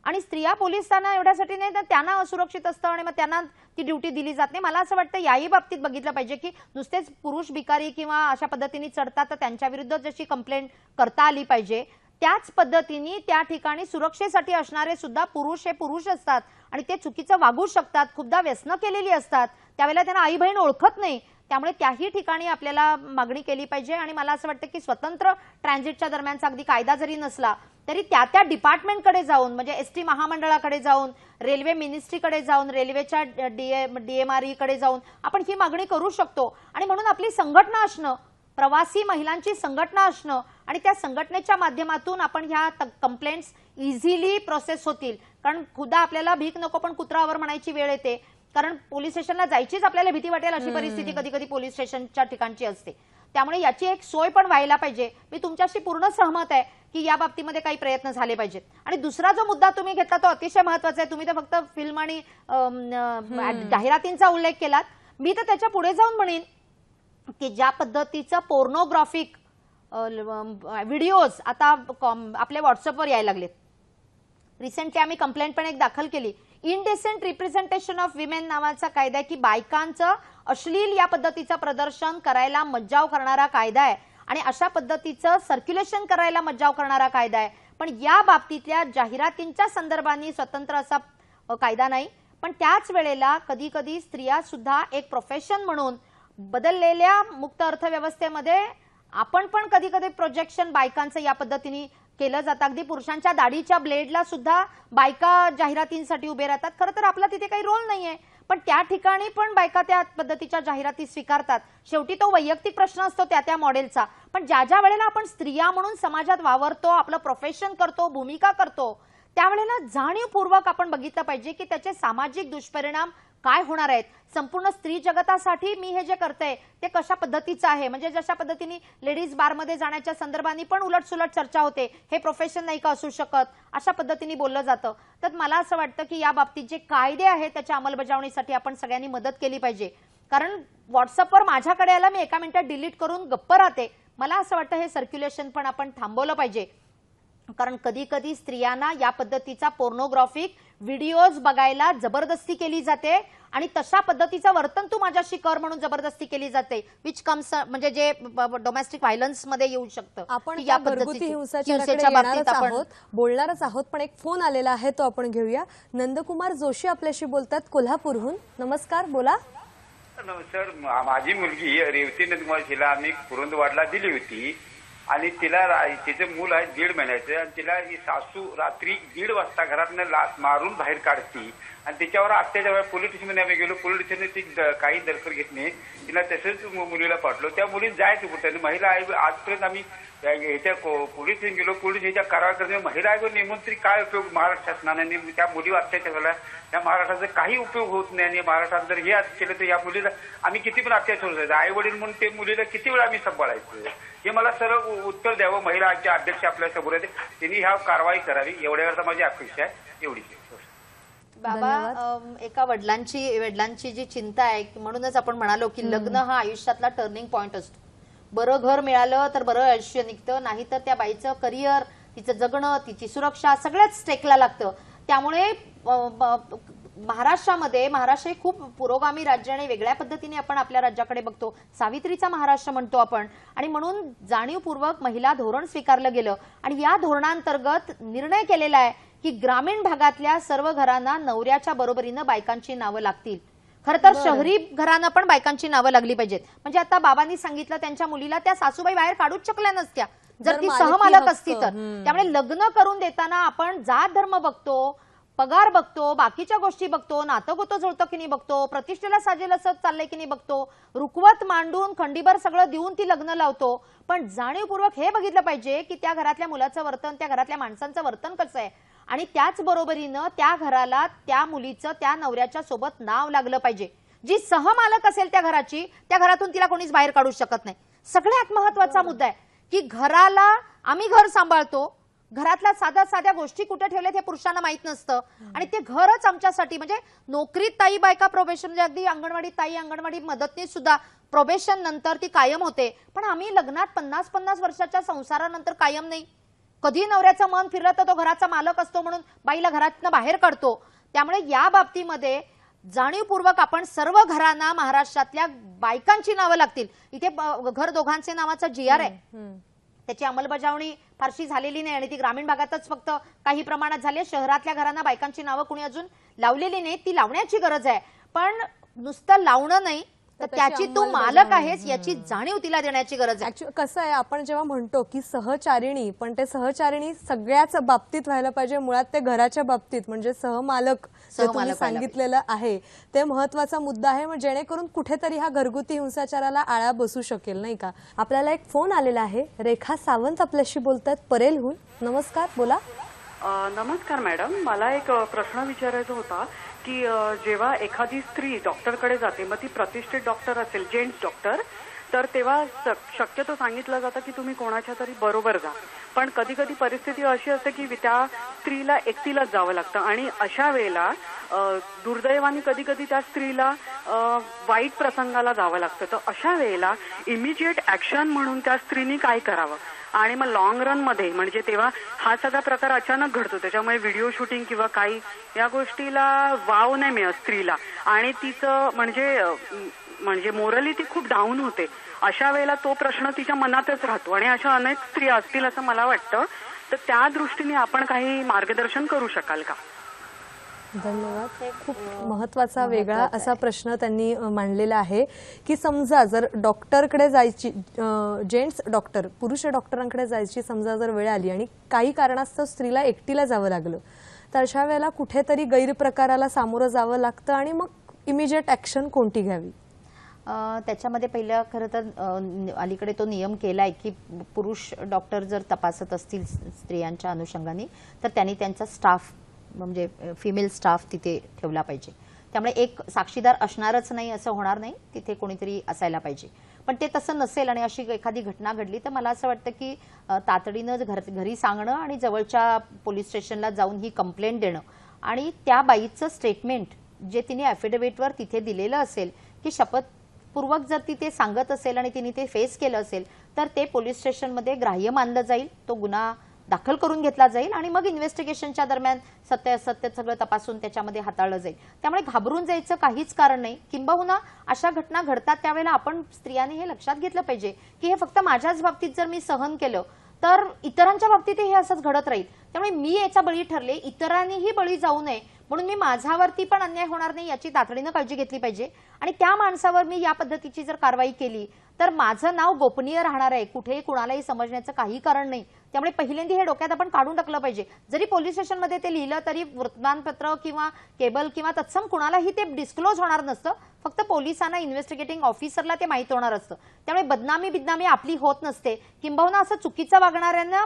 आणि स्त्रिया पोलिसांना एवढ्यासाठी नाही तर त्यांना असुरक्षित असतं आणि मग त्यांना ती ड्युटी दिली जात नाही. मला असं वाटतं याही बाबतीत बघितलं पाहिजे की नुसतेच पुरुष भिकारी किंवा अशा पद्धतीने चढतात तर त्यांच्या विरुद्ध जशी कंप्लेंट करता आली पाहिजे, त्याच पद्धतीने त्या ठिकाणी सुरक्षेसाठी असणारे सुद्धा पुरुष हे पुरुष असतात आणि ते चुकीचं वागू शकतात, खूपदा व्यसनं केलेली असतात, त्यावेळेला त्यांना आई बहीण ओळखत नाही. त्यामुळे त्याही ठिकाणी आपल्याला मागणी केली पाहिजे. आणि मला असं वाटतं की स्वतंत्र ट्रान्झिटच्या दरम्यानचा अगदी कायदा जरी नसला तरी त्या डिपार्टमेंटकडे जाऊन, म्हणजे एसटी महामंडळाकडे जाऊन, रेल्वे मिनिस्ट्रीकडे जाऊन, रेल्वेच्या डीएमआरईकडे जाऊन आपण ही मागणी करू शकतो. आणि म्हणून आपली संघटना असणं, प्रवासी महिलांची संघटना असणं, आणि त्या संघटनेच्या माध्यमातून आपण ह्या कंप्लेंट्स इझिली प्रोसेस होतील. कारण खुदा आपल्याला भीक नको पण कुत्रावर म्हणायची वेळ येते, कारण पोलीस स्टेशनला जायचीच आपल्याला भीती वाटेल अशी परिस्थिती कधी कधी पोलीस स्टेशनच्या ठिकाणची असते. त्यामुळे याची एक सोय पण व्हायला पाहिजे. मी तुमच्याशी पूर्ण सहमत आहे की या बाबतीमध्ये काही प्रयत्न झाले पाहिजेत. आणि दुसरा जो मुद्दा तुम्ही घेतला तो अतिशय महत्वाचा आहे. तुम्ही तर फक्त फिल्म आणि जाहिरातींचा उल्लेख केलात. मी तर त्याच्या पुढे जाऊन म्हणेन की ज्या पद्धतीचं पोर्नोग्राफिक व्हिडिओज आता आपल्या व्हॉट्सअपवर यायला लागलेत. रिसेंटली आम्ही कंप्लेंट पण एक दाखल केली. इनडिसेंट रिप्रेझेंटेशन ऑफ विमेन नावाचा कायदा आहे की बायकांचं अश्लील या पद्धतीचं प्रदर्शन करायला मज्जाव करणारा कायदा आहे, आणि अशा पद्धतीचं सर्क्युलेशन करायला मज्जाव करणारा कायदा आहे. पण या बाबतीतल्या जाहिरातींच्या संदर्भाने स्वतंत्र असा कायदा नाही. पण त्याच वेळेला कधी कधी स्त्रिया सुद्धा एक प्रोफेशन म्हणून बदललेल्या मुक्त अर्थव्यवस्थेमध्ये आपण पण कधी कधी प्रोजेक्शन बायकांचं या पद्धतीने केलं जातं. अगदी पुरुषांच्या दाढीच्या ब्लेडला सुद्धा बायका जाहिरातींसाठी उभे राहतात. खरं तर आपला तिथे काही रोल नाहीये, पण त्या ठिकाणी पण बायका त्या पद्धतीच्या जाहिराती स्वीकारतात. शेवटी तो वैयक्तिक प्रश्न असतो त्या मॉडेलचा. पण ज्या वेळेला आपण स्त्रिया म्हणून समाजात वावरतो, आपलं प्रोफेशन करतो, भूमिका करतो, त्यावेळेला जाणीवपूर्वक आपण बघितलं पाहिजे की त्याचे सामाजिक दुष्परिणाम काय होणार आहेत. संपूर्ण स्त्री जगतासाठी मी हे जे करते ते कशा पद्धतीचं आहे, म्हणजे जशा पद्धतीने लेडीज बारमध्ये जाण्याच्या संदर्भाने पण उलटसुलट चर्चा होते, हे प्रोफेशन नाही का असू शकत, अशा पद्धतीने बोललं जातं. तर मला असं वाटतं की या बाबतीत जे कायदे आहेत त्याच्या अंमलबजावणीसाठी आपण सगळ्यांनी मदत केली पाहिजे. कारण व्हॉट्सअपवर माझ्याकडे आला, मी 1 मिनिटात डिलीट करून गप्प राहते. मला असं वाटतं हे सर्क्युलेशन पण आपण थांबवलं पाहिजे. कारण कधी कधी स्त्रियांना या पद्धतीचा पोर्नोग्राफिक व्हिडिओज बघायला जबरदस्ती केली जाते आणि तशा पद्धतीचं वर्तन तू माझ्याशी कर म्हणून जबरदस्ती केली जाते, विच कम्स म्हणजे जे डोमेस्टिक व्हायलन्स मध्ये येऊ शकतं. आपण की या घरगुती हिंसाचाराकडे येणारच आहोत, बोलणारच आहोत, पण एक फोन आलेला आहे तो आपण घेऊया. नंदकुमार जोशी आपल्याशी बोलतात कोल्हापूरहून. नमस्कार, बोला. सर, माझी मुलगी रेवती नंदकुमार, तिला आम्ही कुरुंदवाडला दिली होती आणि तिला तिचं मूल आहे 1.5 महिन्याचं आणि तिला ही सासू रात्री 1:30 वाजता घरातनं मारून बाहेर काढती आणि त्याच्यावर अत्याचार. पोलीस स्टेशनमध्ये आम्ही गेलो, पोलीस स्टेशनने ती काही दखल घेत नाही, तिला तसंच मुलीला पाठवलं. त्या मुलीला जायचं कुठं, महिला आयोग आजपर्यंत आम्ही ह्याच्या पोलीस स्टेशन गेलो, पोलीस ह्याच्या कारवाई करणे, महिला आयोग नेमून तरी काय उपयोग महाराष्ट्र शासनाने त्या मुलीवर अत्याचार झाला. या महाराष्ट्राचा काही उपयोग होत नाही आणि महाराष्ट्रात जर हे केलं तर या मुलीला आम्ही किती पण अत्याचार होत, आई वडील म्हणून ते मुलीला किती वेळा आम्ही सांभाळायचं, हे मला सरळ उत्तर द्यावं. महिला आयोगाचे अध्यक्ष आपल्या समोर आहेत, त्यांनी ह्या कारवाई करावी एवढ्याकरता माझी अपेक्षा आहे. एवढीच. बाबा, एका वडिलांची जी चिंता आहे, म्हणूनच आपण म्हणालो की लग्न हा आयुष्यातला टर्निंग पॉइंट असतो. बरं घर मिळालं तर बरं आयुष्य निघतं, नाहीतर त्या बाईचं करिअर, तिचं जगणं, तिची सुरक्षा सगळ्याच स्टेकला लागतं. त्यामुळे महाराष्ट्र हे खूप पुरोगामी राज्य आणि वेगळ्या पद्धतीने आपण आपल्या राज्याकडे बघतो. सावित्रीचा महाराष्ट्र म्हणतो आपण, आणि म्हणून जाणीवपूर्वक महिला धोरण स्वीकारलं गेलं आणि या धोरणांतर्गत निर्णय केलेला आहे की ग्रामीण भागातल्या सर्व घरांना नवऱ्याच्या बरोबरीनं बायकांची नावं लागतील. खरं तर शहरी घरांना पण बायकांची नावं लागली पाहिजेत. म्हणजे आता बाबांनी सांगितलं त्यांच्या मुलीला त्या सासूबाई बाहेर काढूच शकल्या नसत्या जर ती सहमालक असती तर. त्यामुळे लग्न करून देताना आपण जात धर्म बघतो, पगार बघतो, बाकीच्या गोष्टी बघतो, नातं गोतं जुळतं की नाही बघतो, प्रतिष्ठेला साजेल असं चाललंय की नाही बघतो, रुखवत मांडून खंडीभर सगळं देऊन ती लग्न लावतो. पण जाणीवपूर्वक हे बघितलं पाहिजे की त्या घरातल्या मुलाचं वर्तन, त्या घरातल्या माणसांचं वर्तन कसं आहे आणि त्याच बरोबरीनं त्या घराला त्या मुलीचं त्या नवऱ्याच्या सोबत नाव लागलं पाहिजे. जी सहमालक असेल त्या घराची, त्या घरातून तिला कोणीच बाहेर काढू शकत नाही. सगळ्यात महत्वाचा मुद्दा आहे की घराला आम्ही घर सांभाळतो, घरातल्या साध्या गोष्टी कुठे ठेवल्यात हे पुरुषांना माहित नसतं आणि ते घरच आमच्यासाठी, म्हणजे नोकरीत ताई बायका प्रोबेशन, म्हणजे अगदी अंगणवाडी ताई, अंगणवाडी मदतनीस सुद्धा प्रोबेशन नंतर ती कायम होते. पण आम्ही लग्नात 50-50 वर्षाच्या संसारानंतर कायम नाही. कधी नवऱ्याचं मन फिरलं तर तो घराचा मालक असतो म्हणून बाईला घरातनं बाहेर काढतो. त्यामुळे या बाबतीमध्ये जाणीवपूर्वक आपण सर्व घरांना महाराष्ट्रातल्या बायकांची नावं लागतील. इथे घर दोघांचे नावाचा GR आहे, त्याची अंमलबजावणी फारशी झालेली नाही आणि ती ग्रामीण भागातच फक्त काही प्रमाणात झाली. शहरातल्या घरांना बायकांची नावं कोणी अजून लावलेली नाही, ती लावण्याची गरज आहे. पण नुसतं लावणं नाही तर त्याची तू मालक आहेस याची जाणीव तिला देण्याची गरज आहे. ऍक्च्युअली कसं आहे, आपण जेव्हा म्हणतो की सहचारिणी, पण ते सहचारिणी सगळ्याच बाबतीत व्हायला पाहिजे. मुळात ते घराच्या बाबतीत म्हणजे सहमालक जे तुम्ही सांगितलेलं आहे ते महत्वाचा मुद्दा आहे, म्हणजे जेणेकरून कुठेतरी हा घरगुती हिंसाचाराला आळा बसू शकेल, नाही का. आपल्याला एक फोन आलेला आहे, रेखा सावंत आपल्याशी बोलतात परेलहून. नमस्कार, बोला. नमस्कार मॅडम, मला एक प्रश्न विचारायचा होता की जेव्हा एखादी स्त्री डॉक्टरकडे जाते, मग ती प्रतिष्ठित डॉक्टर असेल, जेंट्स डॉक्टर, तर तेव्हा शक्यतो सांगितलं जातं की तुम्ही कोणाच्या तरी बरोबर जा. पण कधी कधी परिस्थिती अशी असते की त्या स्त्रीला एकटीलाच जावं लागतं आणि अशा वेळेला दुर्दैवाने कधी कधी त्या स्त्रीला वाईट प्रसंगाला जावं लागतं. तर अशा वेळेला इमिजिएट ऍक्शन म्हणून त्या स्त्रीनी काय करावं आणि मग लॉंग रन मध्ये, म्हणजे तेव्हा हा सगळा प्रकार अचानक घडतो, त्याच्यामुळे व्हिडिओ शूटिंग किंवा काही या गोष्टीला वाव नाही मिळत स्त्रीला आणि तिचं म्हणजे मोरली ती खूप डाऊन होते. अशा वेळेला तो प्रश्न तिच्या मनातच राहतो आणि अशा अनेक स्त्रिया असतील असं मला वाटतं. तर त्या दृष्टीने आपण काही मार्गदर्शन करू शकाल का? धन्यवाद. खूप महत्वाचा वेगळा असा प्रश्न त्यांनी मांडलेला आहे की समजा जर डॉक्टरकडे जायची, जेंट्स डॉक्टर, पुरुष डॉक्टरांकडे जायची समजा जर वेळ आली आणि काही कारणास्तव स्त्रीला एकटीला जावं लागलं, तर अशा वेळेला कुठेतरी गैरप्रकाराला सामोरं जावं लागतं आणि मग इमिजिएट ऍक्शन कोणती घ्यावी? त्याच्यामध्ये पहिलं खरं तर अलीकडे तो नियम केला आहे की पुरुष डॉक्टर जर तपासत असतील स्त्रियांच्या अनुषंगाने तर त्यांनी त्यांचा स्टाफ, म्हणजे फिमेल स्टाफ तिथे ठेवला पाहिजे. त्यामुळे एक साक्षीदार असणारच नाही असं होणार नाही, तिथे कोणीतरी असायला पाहिजे. पण ते तसं नसेल आणि अशी एखादी घटना घडली तर मला असं वाटतं की तातडीनं घरी सांगणं आणि जवळच्या पोलीस स्टेशनला जाऊन ही कंप्लेंट देणं आणि त्या बाईचं स्टेटमेंट जे तिने ॲफिडेव्हिटवर तिथे दिलेलं असेल की शपथपूर्वक जर ती ते सांगत असेल आणि तिने ते फेस केलं असेल तर ते पोलीस स्टेशनमध्ये ग्राह्य मानलं जाईल, तो गुन्हा दाखल करून घेतला जाईल आणि मग इन्व्हेस्टिगेशनच्या दरम्यान सत्य सगळं तपासून त्याच्यामध्ये हाताळलं जाईल. त्यामुळे घाबरून जायचं काहीच कारण नाही. किंबहुना अशा घटना घडतात त्यावेळेला आपण स्त्रियांनी हे लक्षात घेतलं पाहिजे की हे फक्त माझ्याच बाबतीत जर मी सहन केलं तर इतरांच्या बाबतीतही हे असंच घडत राहील. त्यामुळे मी याचा बळी ठरले, इतरांनीही बळी जाऊ नये म्हणून मी माझ्यावरती पण अन्याय होणार नाही याची तातडीनं काळजी घेतली पाहिजे. आणि त्या माणसावर मी या पद्धतीची जर कारवाई केली तर माझं नाव गोपनीय राहणार आहे, कुठेही कुणालाही समजण्याचं काही कारण नाही. त्यामुळे पहिल्यांदा हे डोक्यात आपण काढून टाकलं पाहिजे. जरी पोलीस स्टेशनमध्ये ते लिहिलं तरी वर्तमानपत्र किंवा केबल किंवा तत्सम कुणालाही ते डिस्क्लोज होणार नसतं. फक्त पोलिसांना, इन्व्हेस्टिगेटिंग ऑफिसरला ते माहीत होणार असतं. त्यामुळे बदनामी आपली होत नसते. किंबहुना असं चुकीचं वागणाऱ्यांना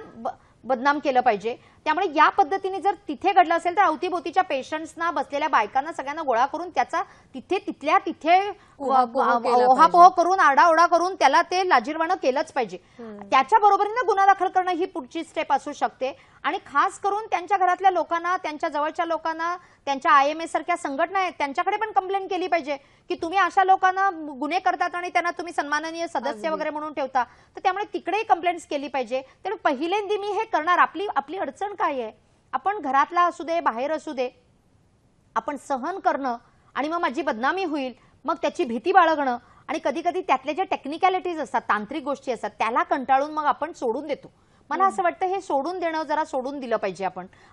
बदनाम केलं पाहिजे. त्यामुळे या पद्धतीने जर तिथे घडलं असेल तर अवतीभोवतीच्या पेशंट्सना, बसलेल्या बायकांना सगळ्यांना गोळा करून त्याचा तिथल्या तिथे ओहापोह करून, आरडाओरडा करून त्याला ते लाजिरवाणं केलंच पाहिजे. त्याच्या बरोबरीनं गुन्हा दाखल करणं ही पुढची स्टेप असू शकते. आणि खास करून त्यांच्या घरातल्या लोकांना, त्यांच्या जवळच्या लोकांना, त्यांच्या IMA सारख्या संघटना आहेत त्यांच्याकडे पण कंप्लेंट केली पाहिजे की तुम्ही अशा लोकांना गुन्हे करतात आणि त्यांना तुम्ही सन्माननीय सदस्य वगैरे म्हणून ठेवता. तर त्यामुळे तिकडेही कंप्लेंट्स केली पाहिजे. तर पहिल्यांदा मी हे करणार. आपली अडचण काय आहे, आपण घरातला असू दे, बाहेर असू दे, आपण सहन करणं आणि मग माझी बदनामी होईल मग त्याची भीती बाळगणं आणि कधी कधी त्यातले जे टेक्निकॅलिटीज असतात, तांत्रिक गोष्टी असतात, त्याला कंटाळून मग आपण सोडून देतो. मला असं वाटतं हे सोडून देणं जरा सोडून दिलं पाहिजे.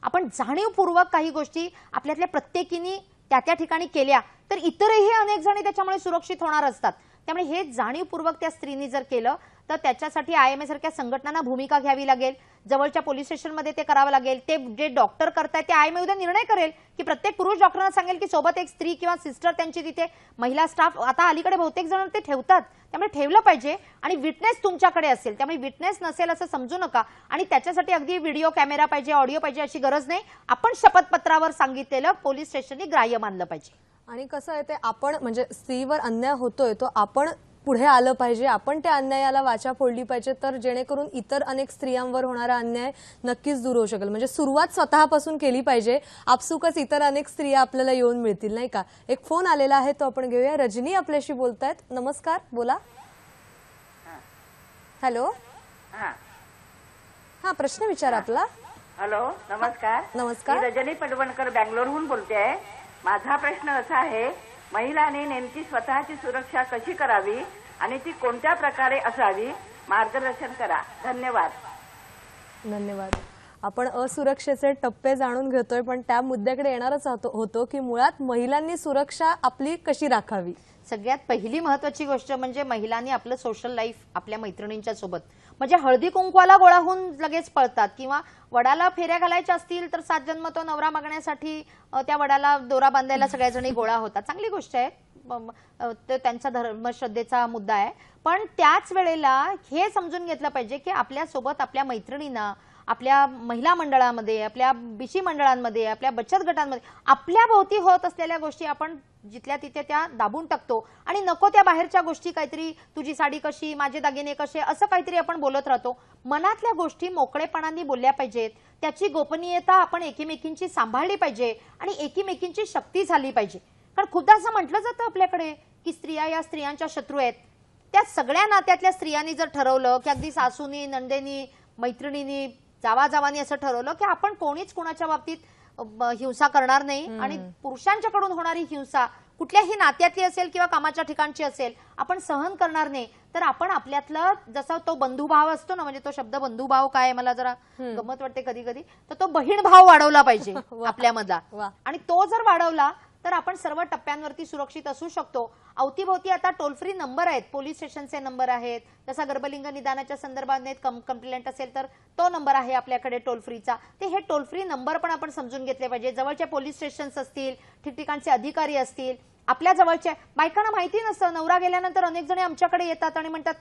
आपण जाणीवपूर्वक काही गोष्टी आपल्यातल्या प्रत्येकीने त्या ठिकाणी केल्या तर इतरही अनेक जणी त्याच्यामुळे सुरक्षित होणार असतात. त्यामुळे हे जाणीवपूर्वक त्या स्त्रीने जर केलं तर त्याच्यासाठी IMA सारख्या संघटनांना भूमिका घ्यावी लागेल. जवळच्या पोलीस स्टेशनमध्ये ते करावं लागेल. ते जे डॉक्टर करतायत ते IMA उद्या निर्णय करेल की प्रत्येक पुरुष डॉक्टरांना सांगेल की सोबत एक स्त्री किंवा सिस्टर त्यांची तिथे महिला स्टाफ, आता अलीकडे बहुतेक जण ते ठेवतात. त्यामुळे ठेवलं पाहिजे. आणि विटनेस तुमच्याकडे असेल, त्यामुळे विटनेस नसेल असं समजू नका. आणि त्याच्यासाठी अगदी व्हिडिओ कॅमेरा पाहिजे, ऑडिओ पाहिजे अशी गरज नाही. आपण शपथपत्रावर सांगितलेलं पोलीस स्टेशननी ग्राह्य मानलं पाहिजे. आणि कसं आहे ते आपण म्हणजे स्त्रीवर अन्याय होतोय तो आपण पुढे आलं पाहिजे, आपण त्या अन्यायाला वाचा फोडली पाहिजे, तर जेणेकरून इतर अनेक स्त्रियांवर होणारा अन्याय नक्कीच दूर होऊ शकेल. म्हणजे सुरुवात स्वतःपासून केली पाहिजे, आपसुकच इतर अनेक स्त्रिया आपल्याला येऊन मिळतील, नाही का. एक फोन आलेला आहे तो आपण घेऊया. रजनी आपल्याशी बोलतायत. नमस्कार, बोला. हॅलो. हा, प्रश्न विचार आपला. हॅलो, नमस्कार. नमस्कार. मी रजनी पडवणकर बँगलोरहून बोलते आहे. माझा प्रश्न असा आहे, महिलांनी नेमकी स्वतःची सुरक्षा कशी करावी आणि ती कोणत्या प्रकारे असावी, मार्गदर्शन करा. धन्यवाद. धन्यवाद. आपण असुरक्षेचे टप्पे जाणून घेतोय पण त्या मुद्द्याकडे येणारच होतो की मुळात महिलांनी सुरक्षा आपली कशी राखावी. सगळ्यात पहिली महत्वाची गोष्ट म्हणजे महिलांनी आपलं सोशल लाईफ आपल्या मैत्रिणींच्या सोबत, म्हणजे हळदी कुंकवाला गोळा होऊन लगेच पळतात किंवा वडाला फेऱ्या घालायच्या असतील तर 7 जन्म तो नवरा मागण्यासाठी त्या वडाला दोरा बांधायला सगळ्याजणी गोळा होतात. चांगली गोष्ट आहे, तो त्यांचा धर्मश्रद्धेचा मुद्दा आहे. पण त्याच वेळेला हे समजून घेतलं पाहिजे की आपल्यासोबत आपल्या मैत्रिणींना, आपल्या महिला मंडळामध्ये, आपल्या BC मंडळांमध्ये, आपल्या बचत गटांमध्ये आपल्या भोवती होत असलेल्या गोष्टी आपण जिथल्या तिथे त्या दाबून टाकतो आणि नको त्या बाहेरच्या गोष्टी, काहीतरी तुझी साडी कशी, माझे दागिने कसे, असं काहीतरी आपण बोलत राहतो. मनातल्या गोष्टी मोकळेपणाने बोलल्या पाहिजेत. त्याची गोपनीयता आपण एकीमेकींची सांभाळली पाहिजे आणि एकीमेकींची शक्ती झाली पाहिजे. कारण खूपदा असं म्हटलं जातं आपल्याकडे की स्त्रिया या स्त्रियांच्या शत्रू आहेत. त्या सगळ्या नात्यातल्या स्त्रियांनी जर ठरवलं की अगदी सासूनी, नंदेनी, मैत्रिणींनी, जावाजावानी असं ठरवलं की आपण कोणीच कुणाच्या बाबतीत हिंसा करणार नाही आणि पुरुषांच्याकडून होणारी हिंसा कुठल्याही नात्यातली असेल किंवा कामाच्या ठिकाणची असेल आपण सहन करणार नाही, तर आपण आपल्यातला जसा तो बंधुभाव असतो ना, म्हणजे तो शब्द बंधुभाव काय मला जरा गमत वाटते कधी कधी, तर तो बहीण भाव वाढवला पाहिजे आपल्यामधला. आणि तो जर वाढवला तर आपण सर्व टप्प्यांवरती सुरक्षित असू शकतो. अवतीभोवती आता टोल फ्री नंबर आहेत, पोलीस स्टेशनचे नंबर आहेत, जसा गर्भलिंग निदानाच्या संदर्भात कंप्लेंट असेल तर तो नंबर आहे आपल्याकडे टोल फ्रीचा. ते हे टोल फ्री नंबर पण आपण समजून घेतले पाहिजे. जवळच्या पोलीस स्टेशन्स असतील, ठिकठिकाणचे अधिकारी असतील, आपल्या जवळच्या बायकांना माहिती नसतं. नवरा गेल्यानंतर अनेक जण आमच्याकडे येतात आणि म्हणतात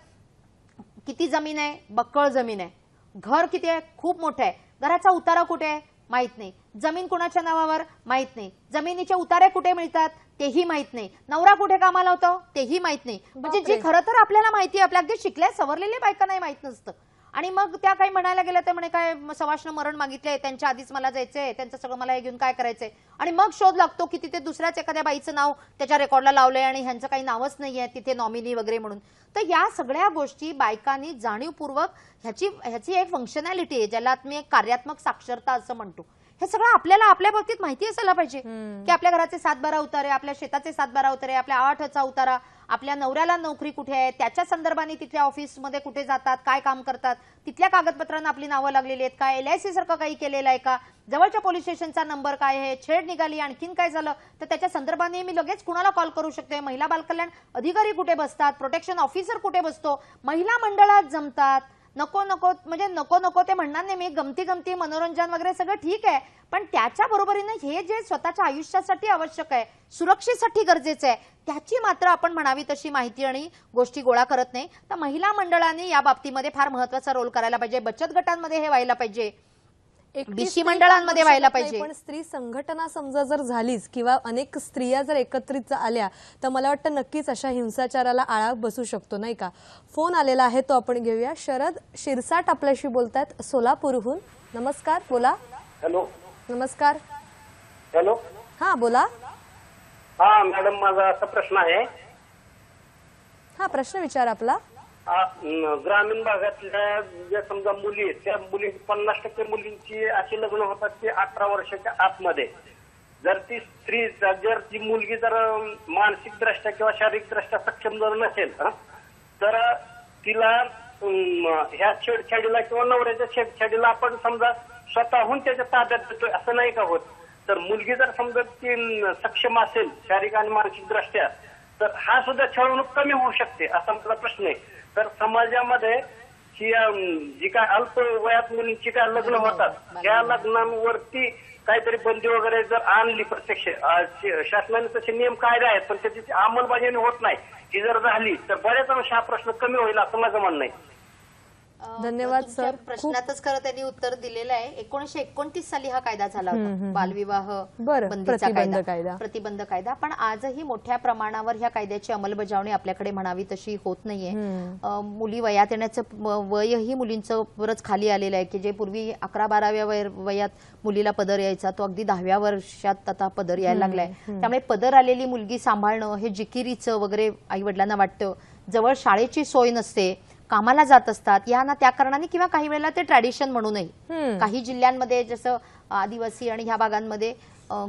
किती जमीन आहे, बक्कळ जमीन आहे, घर किती आहे, खूप मोठं आहे, घराचा उतारा कुठे आहे माहित नाही, जमीन कुणाच्या नावावर माहित नाही, जमिनीचे उतारे कुठे मिळतात तेही माहित नाही, नवरा कुठे कामाला होतो तेही माहित नाही. म्हणजे जी खरं तर आपल्याला माहिती आहे, आपल्या अगदी शिकल्या सवरलेल्या बायकांनाही माहित नसतं. आणि मग त्या काही म्हणायला गेल्या तर म्हणे काय सवाष्ण मरण मागितलंय, त्यांच्या आधीच मला जायचंय, त्यांचं सगळं मला हे घेऊन काय करायचंय. आणि मग शोध लागतो की तिथे दुसऱ्याच एखाद्या बाईचं नाव त्याच्या रेकॉर्डला लावलंय आणि ह्यांचं काही नावच नाहीये तिथे नॉमिनी वगैरे म्हणून. तर या सगळ्या गोष्टी बायकांनी जाणीवपूर्वक ह्याची एक फंक्शनॅलिटी आहे ज्याला मी एक कार्यात्मक साक्षरता असं म्हणतो. हे सगळं आपल्याला आपल्या बाबतीत माहिती असायला पाहिजे की आपल्या घराचे 7-12 उतारे, आपल्या शेताचे 7-12 उतारे, आपल्या 8चा उतारा, आपल्या नवऱ्याला नोकरी कुठे आहे, त्याच्या संदर्भाने तिथल्या ऑफिसमध्ये कुठे जातात, काय काम करतात, तिथल्या कागदपत्रांना आपली नावं लागलेली आहेत का, LIC सारखं काही केलेलं आहे का, जवळच्या पोलीस स्टेशनचा नंबर काय आहे, छेड निघाली, आणखीन काय झालं तर त्याच्या संदर्भाने मी लगेच कुणाला कॉल करू शकते, महिला बालकल्याण अधिकारी कुठे बसतात, प्रोटेक्शन ऑफिसर कुठे बसतो, महिला मंडळात जमतात. नको नको म्हणजे नको नको ते म्हणणार नाही मी, गमती गमती मनोरंजन वगैरे सगळं ठीक आहे, पण त्याच्या बरोबरीने हे जे स्वतःच्या आयुष्यासाठी आवश्यक आहे, सुरक्षेसाठी गरजेचं आहे, त्याची मात्र आपण म्हणावी तशी माहिती आणि गोष्टी गोळा करत नाही. तर महिला मंडळांनी या बाबतीमध्ये फार महत्त्वाचा रोल करायला पाहिजे. बचत गटांमध्ये हे व्हायला पाहिजे, BC मंडळांमध्ये व्हायला पाहिजे. पण स्त्री संघटना समजा जर झालीच किंवा अनेक स्त्रिया जर एकत्रित आल्या तर मला वाटतं नक्कीच अशा हिंसाचाराला आळा बसू शकतो, नाही का. फोन आलेला आहे तो आपण घेऊया. शरद शिरसाट आपल्याशी बोलतायत सोलापूरहून. नमस्कार, बोला. हॅलो. नमस्कार. हॅलो. हा बोला. हा मॅडम, माझा असा प्रश्न आहे. हा प्रश्न विचार आपला. ग्रामीण भागातल्या ज्या समजा मुली आहेत त्या मुली 50% मुलींची अशी लग्न होतात की 18 वर्षाच्या आतमध्ये. जर ती स्त्री जर ती मुलगी जर मानसिक दृष्ट्या किंवा शारीरिक दृष्ट्या सक्षम जर नसेल तर तिला ह्या छेडछाडीला किंवा नवऱ्याच्या छेडछाडीला आपण समजा स्वतःहून त्याच्या ताब्यात देतोय असं नाही का होत. तर मुलगी जर समजा ती सक्षम असेल शारीरिक आणि मानसिक दृष्ट्या तर हा सुद्धा छळवणूक कमी होऊ शकते असा माझा प्रश्न आहे. तर समाजामध्ये ही जी काय अल्प वयात मुलींची काय लग्न होतात या लग्नांवरती काहीतरी बंदी वगैरे जर आणली, प्रत्यक्ष शासनाने तसे नियम कायदे आहेत पण त्याची अंमलबजावणी होत नाही, ही जर झाली तर बऱ्याच अंश हा प्रश्न कमी होईल असं माझं म्हणणं आहे. धन्यवाद सर. प्रश्नातच खरं त्यांनी उत्तर दिलेलं आहे. 1929 साली हा कायदा झाला होता, बालविवाह बंदीचा कायदा, प्रतिबंध कायदा. पण आजही मोठ्या प्रमाणावर ह्या कायद्याची अंमलबजावणी आपल्याकडे म्हणावी तशी होत नाहीये. मुली वयात येण्याचं वयही मुलींचं बरंच खाली आलेलं आहे की जे पूर्वी 11-12व्या वयात मुलीला पदर यायचा तो अगदी 10व्या वर्षात आता पदर यायला लागलाय. त्यामुळे पदर आलेली मुलगी सांभाळणं हे जिकिरीचं वगैरे आई वडिलांना वाटतं. जवळ शाळेची सोय नसते, कामाला जात असतात या ना त्या कारणाने किंवा काही वेळेला ते ट्रॅडिशन म्हणूनही काही जिल्ह्यांमध्ये जसं आदिवासी आणि ह्या भागांमध्ये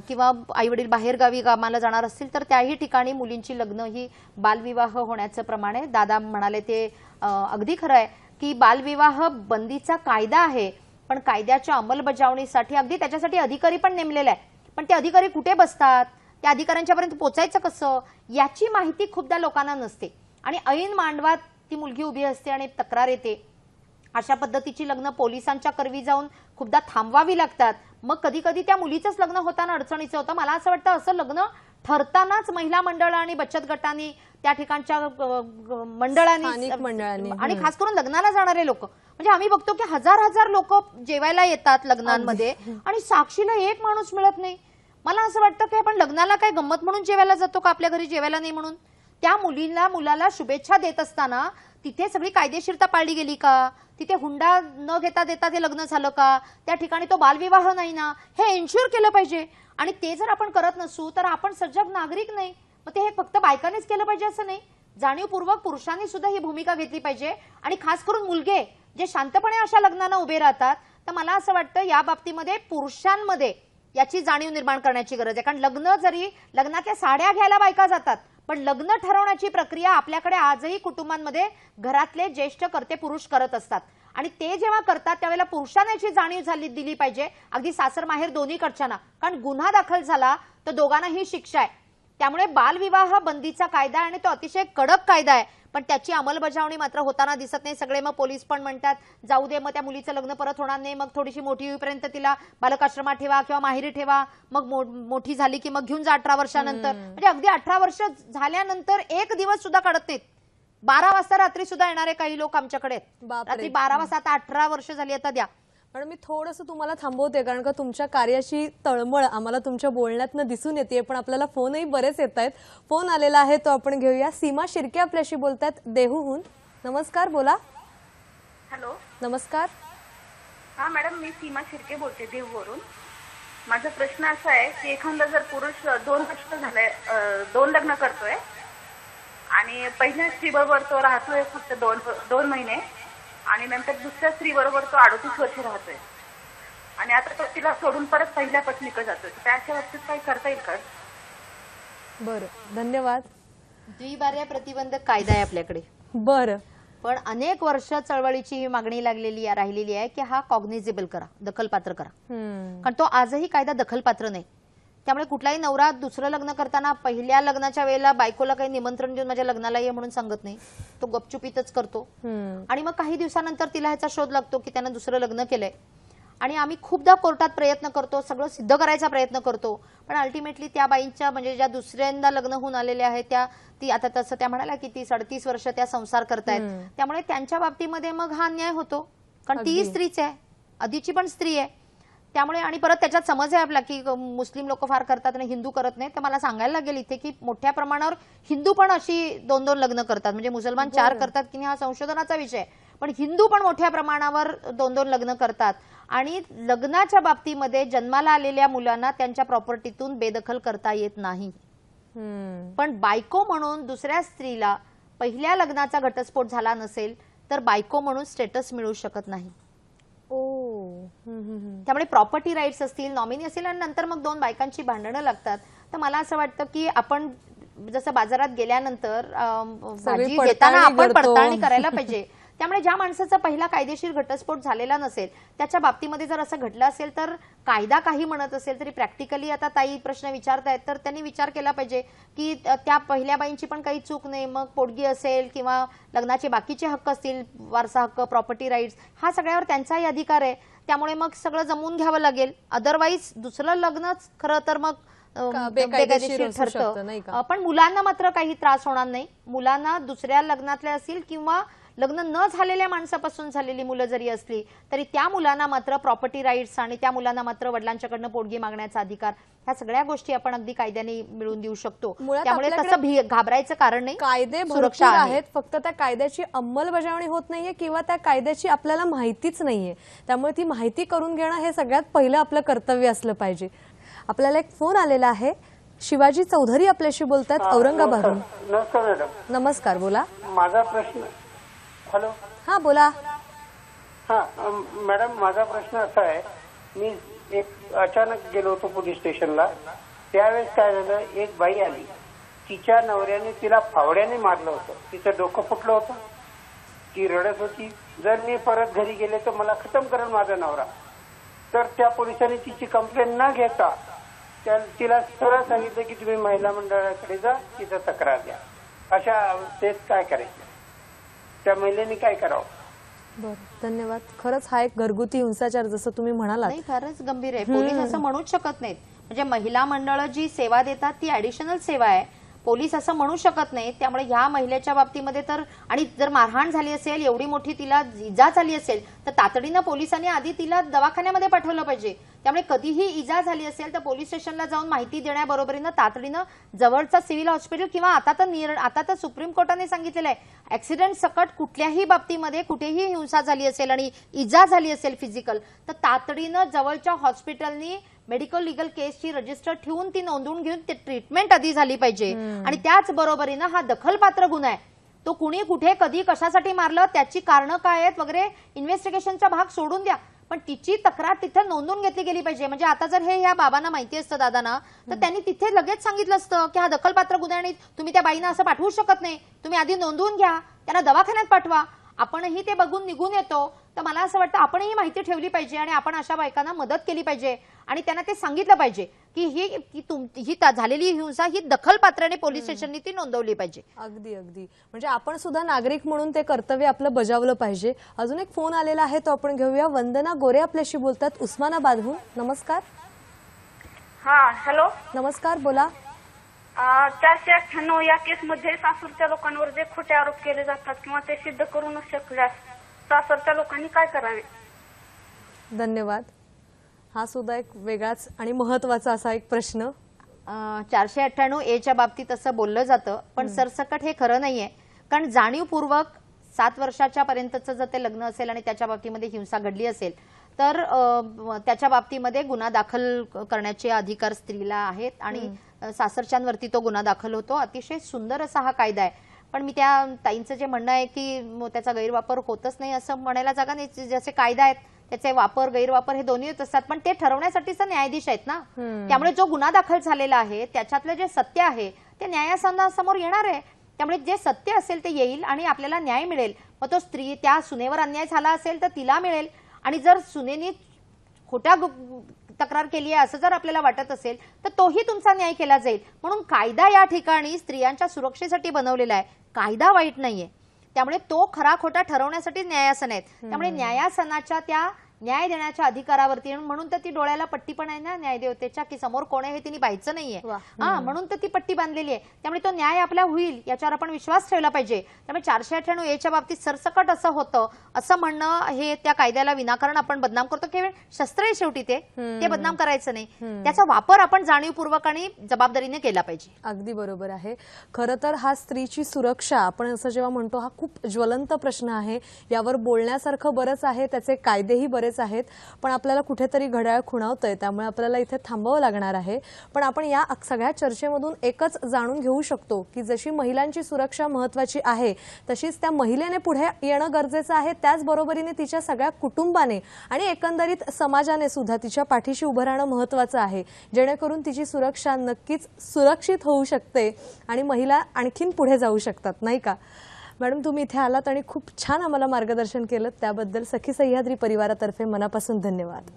किंवा आई वडील बाहेर गावी कामाला जाणार असतील तर त्याही ठिकाणी मुलींची लग्न ही बालविवाह होण्याचं प्रमाण आहे. दादा म्हणाले ते अगदी खरं आहे की बालविवाह बंदीचा कायदा आहे पण कायद्याच्या अंमलबजावणीसाठी अगदी त्याच्यासाठी अधिकारी पण नेमलेले आहे. पण ते अधिकारी कुठे बसतात, त्या अधिकाऱ्यांच्यापर्यंत पोहोचायचं कसं याची माहिती खूपदा लोकांना नसते आणि ऐन मांडवात ती मुलगी उभी असते आणि तक्रार येते. अशा पद्धतीची लग्न पोलिसांच्या करवी जाऊन खूपदा थांबवावी लागतात. मग कधी कधी त्या मुलीचंच लग्न होताना अडचणीचं होतं. मला असं वाटतं असं लग्न ठरतानाच महिला मंडळ आणि बचत गटांनी त्या ठिकाणच्या मंडळांनी आणि खास करून लग्नाला जाणारे लोक म्हणजे आम्ही बघतो की हजार लोक जेवायला येतात लग्नांमध्ये आणि साक्षीला एक माणूस मिळत नाही. मला असं वाटतं की आपण लग्नाला काय गंमत म्हणून जेवायला जातो का, आपल्या घरी जेवायला नाही म्हणून. त्या मुलाला शुभेच्छा देत असताना तिथे सगळी कायदेशीरता पाळली गेली का, तिथे हुंडा न घेता देता ते लग्न झालं का, त्या ठिकाणी तो बालविवाह नाही ना, हे एन्श्युअर केलं पाहिजे. आणि ते जर आपण करत नसू तर आपण सजग नागरिक नाही. मग ते हे फक्त बायकांनीच केलं पाहिजे असं नाही, जाणीवपूर्वक पुरुषांनी सुद्धा ही भूमिका घेतली पाहिजे. आणि खास करून मुलगे जे शांतपणे अशा लग्नांना उभे राहतात तर मला असं वाटतं या बाबतीमध्ये पुरुषांमध्ये याची जाणीव निर्माण करण्याची गरज आहे. कारण लग्नातल्या साड्या घ्यायला बायका जातात पण लग्न ठरवण्याची प्रक्रिया आपल्याकडे आजही कुटुंबांमध्ये घरातले ज्येष्ठ कर्ते पुरुष करत असतात आणि ते जेव्हा करतात त्यावेळेला पुरुषांना याची जाणीव दिली पाहिजे, अगदी सासर माहेर दोन्हीकडच्याना. कारण गुन्हा दाखल झाला तर दोघांनाही शिक्षा आहे. त्यामुळे बालविवाह बंदीचा कायदा आणि तो अतिशय कडक कायदा आहे पण त्याची अंमलबजावणी मात्र होताना दिसत नाही. सगळे मग पोलीस पण म्हणतात जाऊ दे, मग त्या मुलीचं लग्न परत होणार नाही, मग थोडीशी मोठी होईपर्यंत तिला बालकाश्रमात ठेवा किंवा माहेरी ठेवा, मग मोठी झाली की मग घेऊन जा 18 वर्षानंतर. म्हणजे अगदी 18 वर्ष झाल्यानंतर एक दिवस सुद्धा काढत नाहीत. 12 वाजता रात्री सुद्धा येणारे काही लोक आमच्याकडे, रात्री 12 वाजता. आता 18 वर्ष झाली आता द्या. पण मी थोडंसं तुम्हाला थांबवते कारण का तुमच्या कार्याची तळमळ आम्हाला तुमच्या बोलण्यातनं दिसून येते. पण आपल्याला फोनही बरेच येत आहेत. फोन आलेला आहे तो आपण घेऊया. सीमा शिर्के आपल्याशी बोलतायत देहूहून. नमस्कार, बोला. हॅलो. नमस्कार. हा मॅडम, मी सीमा शिर्के बोलते देववरून. माझा प्रश्न असा आहे की एखादा जर पुरुष 2 वर्ष झाले 2 लग्न करतोय आणि पहिल्या स्त्री बरोबर तो राहतोय फक्त 2 महिने आणि नंतर दुसऱ्या स्त्री बरोबर तो 38 वर्ष राहतोय आणि आता तो तिला सोडून परत पहिल्या पत्नीकडे जातोय, तर त्या बाबतीत काही करता येईल का? बरं, धन्यवाद. द्विभार्या प्रतिबंधक कायदा आहे आपल्याकडे, बरं. पण अनेक वर्ष चळवळीची ही मागणी राहिलेली आहे की हा कॉग्निझेबल करा, दखलपात्र करा. कारण तो आजही कायदा दखलपात्र नाही. त्यामुळे कुठलाही नवरा दुसरं लग्न करताना पहिल्या लग्नाच्या वेळेला बायकोला काही निमंत्रण देऊन माझ्या लग्नाला ये म्हणून सांगत नाही, तो गपचुपीतच करतो. आणि मग काही दिवसानंतर तिला ह्याचा शोध लागतो की त्यानं दुसरं लग्न केलंय. आणि आम्ही खूपदा कोर्टात प्रयत्न करतो, सगळं सिद्ध करायचा प्रयत्न करतो, पण अल्टिमेटली त्या बाईंच्या म्हणजे ज्या दुसऱ्यांदा लग्न होऊन आलेल्या आहेत ती आता तसं त्या म्हणाल्या की ती 37 वर्ष त्या संसार करतायत. त्यामुळे त्यांच्या बाबतीमध्ये मग हा अन्याय होतो, कारण ती स्त्रीच आहे, आधीची पण स्त्री आहे. त्यामुळे आणि परत त्याच्यात समज आहे आपला की मुस्लिम लोक फार करतात आणि हिंदू करत नाही. तर मला सांगायला लागेल इथे की मोठ्या प्रमाणावर हिंदू पण अशी 2-2 लग्न करतात, म्हणजे मुसलमान 4 करतात की नाही हा संशोधनाचा विषय, पण हिंदू पण मोठ्या प्रमाणावर 2-2 लग्न करतात. आणि लग्नाच्या बाबतीमध्ये जन्माला आलेल्या मुलांना त्यांच्या प्रॉपर्टीतून बेदखल करता येत नाही. पण बायको म्हणून दुसऱ्या स्त्रीला पहिल्या लग्नाचा घटस्फोट झाला नसेल तर बायको म्हणून स्टेटस मिळू शकत नाही. त्यामुळे प्रॉपर्टी राईट्स असतील, नॉमिनी असेल आणि नंतर मग 2 बायकांची भांडणं लागतात. तर मला असं वाटतं की आपण जसं बाजारात गेल्यानंतर भाजी घेताना आपण पडताळणी करायला पाहिजे. त्यामुळे ज्या माणसाचा पहिला कायदेशीर घटस्फोट झालेला नसेल त्याच्या बाबतीमध्ये जर असं घडलं असेल तर कायदा काही म्हणत असेल तरी प्रॅक्टिकली आता ताई प्रश्न विचारतायत तर त्यांनी विचार केला पाहिजे की त्या पहिल्या बाईंची पण काही चूक नाही, मग पोटगी असेल किंवा लग्नाचे बाकीचे हक्क असतील, वारसा हक्क, प्रॉपर्टी राईट्स, हा सगळ्यावर त्यांचाही अधिकार आहे. त्यामुळे मग सगळं जमवून घ्यावं लागेल, अदरवाईज दुसरं लग्नच खरं तर मग बेकायदेशीर ठरतं. पण मुलांना मात्र काही त्रास होणार नाही. मुलांना दुसऱ्या लग्नातले असतील किंवा लग्न न झालेल्या माणसापासून झालेली मुलं जरी असली तरी त्या मुलांना मात्र प्रॉपर्टी राईट्स आणि त्या मुलांना मात्र वडिलांच्याकडनं पोटगी मागण्याचा अधिकार, ह्या सगळ्या गोष्टी आपण अगदी कायद्याने मिळवून देऊ शकतो. त्यामुळे तसं घाबरायचं कारण नाही. कायदे भरपूर आहेत, फक्त त्या कायद्याची अंमलबजावणी होत नाहीये किंवा त्या कायद्याची आपल्याला माहितीच नाहीये. त्यामुळे ती माहिती करून घेणं हे सगळ्यात पहिलं आपलं कर्तव्य असलं पाहिजे. आपल्याला एक फोन आलेला आहे. शिवाजी चौधरी आपल्याशी बोलतात औरंगाबादहून. नमस्कार मॅडम. नमस्कार, बोला. माझा प्रश्न. हॅलो. हा, बोला. मॅडम, माझा प्रश्न असा आहे, मी एक अचानक गेलो होतो पोलीस स्टेशनला. त्यावेळेस काय झालं, एक बाई आली, तिच्या नवऱ्याने तिला फावड्याने मारलं होतं, तिचं डोकं फुटलं होतं, ती रडत होती. जर मी परत घरी गेले तर मला खतम करेल माझा नवरा. तर त्या पोलिसांनी तिची कंप्लेंट न घेता तिला सरळ सांगितलं की तुम्ही महिला मंडळाकडे जा, तिथं तक्रार द्या. अशा अवस्थेत काय करायचं, त्या महिलेने काय करावं? बरं, धन्यवाद. खरंच हा एक घरगुती हिंसाचार जसं तुम्ही म्हणालात, नाही खरंच गंभीर आहे. पोलीस असं म्हणूच शकत नाहीत. म्हणजे महिला मंडळ जी सेवा देतात ती ऍडिशनल सेवा आहे, पोलीस असं म्हणू शकत नाही. त्यामुळे ह्या महिलेच्या बाबतीमध्ये तर, आणि जर मारहाण झाली असेल, एवढी मोठी तिला इजा झाली असेल तर तातडीनं पोलिसांनी आधी तिला दवाखान्यामध्ये पाठवलं पाहिजे. त्यामुळे कधीही इजा झाली असेल तर पोलीस स्टेशनला जाऊन माहिती देण्याबरोबरीनं तातडीनं जवळचा सिव्हिल हॉस्पिटल किंवा आता तर सुप्रीम कोर्टाने सांगितलेलं आहे ऍक्सिडेंट सकट कुठल्याही बाबतीमध्ये कुठेही हिंसा झाली असेल आणि इजा झाली असेल फिजिकल तर तातडीनं जवळच्या हॉस्पिटलनी मेडिकल लिगल केसची रजिस्टर ठेवून ती नोंदवून घेऊन ते ट्रीटमेंट आधी झाली पाहिजे. आणि त्याच बरोबरीनं हा दखलपात्र गुन्हा आहे, तो कुणी कुठे कधी कशासाठी मारलं त्याची कारणं काय आहेत वगैरे इन्व्हेस्टिगेशनचा भाग सोडून द्या, पण तिची तक्रार तिथे नोंदवून घेतली गेली पाहिजे. म्हणजे आता जर हे ह्या बाबांना माहिती असतं, दादांना, तर त्यांनी तिथे लगेच सांगितलं असतं की हा दखलपात्र गुन्हा आणि तुम्ही त्या बाईंना असं पाठवू शकत नाही, तुम्ही आधी नोंदवून घ्या, त्यांना दवाखान्यात पाठवा. आपणही ते बघून निघून येतो. तर मला असं वाटतं आपणही माहिती ठेवली पाहिजे आणि आपण अशा बायकांना मदत केली पाहिजे आणि त्यांना ते सांगितलं पाहिजे की ही झालेली हिंसा ही दखलपात्राने पोलीस स्टेशननी ती नोंदवली पाहिजे. अगदी अगदी. म्हणजे आपण सुद्धा नागरिक म्हणून ते कर्तव्य आपलं बजावलं पाहिजे. अजून एक फोन आलेला आहे, तो आपण घेऊया. वंदना गोरे आपल्याशी बोलतात उस्मानाबादहून. नमस्कार. हा, हॅलो. नमस्कार, बोला. 498 या केसमध्ये सासरच्या लोकांवर जे खोटे आरोप केले जातात किंवा ते सिद्ध करू न शकल्यास सासरच्या लोकांनी काय करावे? धन्यवाद. हा सुद्धा एक वेगळाच आणि महत्वाचा असा एक प्रश्न. 498 ए च्या बाबतीत असं बोललं जातं, पण सरसकट हे खरं नाहीये. कारण जाणीवपूर्वक 7 वर्षाच्या पर्यंतचं जर ते लग्न असेल आणि त्याच्या बाबतीमध्ये हिंसा घडली असेल तर त्याच्या बाबतीमध्ये गुन्हा दाखल करण्याचे अधिकार स्त्रीला आहेत आणि सासरच्यांवरती तो गुन्हा दाखल होतो. अतिशय सुंदर असा हा कायदा आहे. पण मी त्या ताईंचं जे म्हणणं आहे की त्याचा गैरवापर होतच नाही असं म्हणायला जागा नाही. जसे कायदा आहेत त्याचे वापर गैरवापर हे दोन्ही होत असतात, पण ते ठरवण्यासाठीच न्यायाधीश आहेत ना. त्यामुळे जो गुन्हा दाखल झालेला आहे त्याच्यातलं जे सत्य आहे ते न्यायासनासमोर येणार आहे. त्यामुळे जे सत्य असेल ते येईल आणि आपल्याला न्याय मिळेल. मग तो स्त्री त्या सुनेवर अन्याय झाला असेल तर तिला मिळेल, आणि जर सुनेनी खोट्या तक्रार केली आहे असं जर आपल्याला वाटत असेल तर तोही तुमचा न्याय केला जाईल. म्हणून कायदा या ठिकाणी स्त्रियांच्या सुरक्षेसाठी बनवलेला आहे. कायदा वाईट नाहीये. त्यामुळे तो खरा खोटा ठरवण्यासाठी न्यायासन आहेत. त्यामुळे न्यायासनाच्या त्या न्याय देण्याच्या अधिकारावरती, म्हणून तर ती डोळ्याला पट्टी पण आहे ना न्यायदेवतेच्या, की समोर कोण आहे हे तिने पाहायचं नाहीये. म्हणून तर ती पट्टी बांधलेली आहे. त्यामुळे तो न्याय आपला होईल याच्यावर आपण विश्वास ठेवला पाहिजे. त्यामुळे 498 च्या बाबतीत सरसकट असं होतं असं म्हणणं हे त्या कायद्याला विनाकारण आपण बदनाम करतो. केवळ शस्त्र आहे शेवटी ते बदनाम करायचं नाही. त्याचा वापर आपण जाणीवपूर्वक आणि जबाबदारीने केला पाहिजे. अगदी बरोबर आहे. खरं तर हा स्त्रीची सुरक्षा आपण असं जेव्हा म्हणतो हा खूप ज्वलंत प्रश्न आहे. यावर बोलण्यासारखं बरंच आहे, त्याचे कायदेही बरेच आहेत, पण आपल्याला कुठेतरी घड्याळ खुणावतंय. त्यामुळे आपल्याला इथे थांबावं लागणार आहे. पण आपण या सगळ्या चर्चेमधून एकच जाणून घेऊ शकतो की जशी महिलांची सुरक्षा महत्त्वाची आहे तशीच त्या महिलेने पुढे येणं गरजेचं आहे. त्याचबरोबरीने तिच्या सगळ्या कुटुंबाने आणि एकंदरीत समाजाने सुद्धा तिच्या पाठीशी उभं राहणं महत्त्वाचं आहे, जेणेकरून तिची सुरक्षा नक्कीच सुरक्षित होऊ शकते आणि महिला आणखीन पुढे जाऊ शकतात, नाही का? मॅडम, तुम्ही इथे आलात आणि खूप छान आम्हाला मार्गदर्शन केलं, त्याबद्दल सखी सह्याद्री परिवारातर्फे मनापासून धन्यवाद.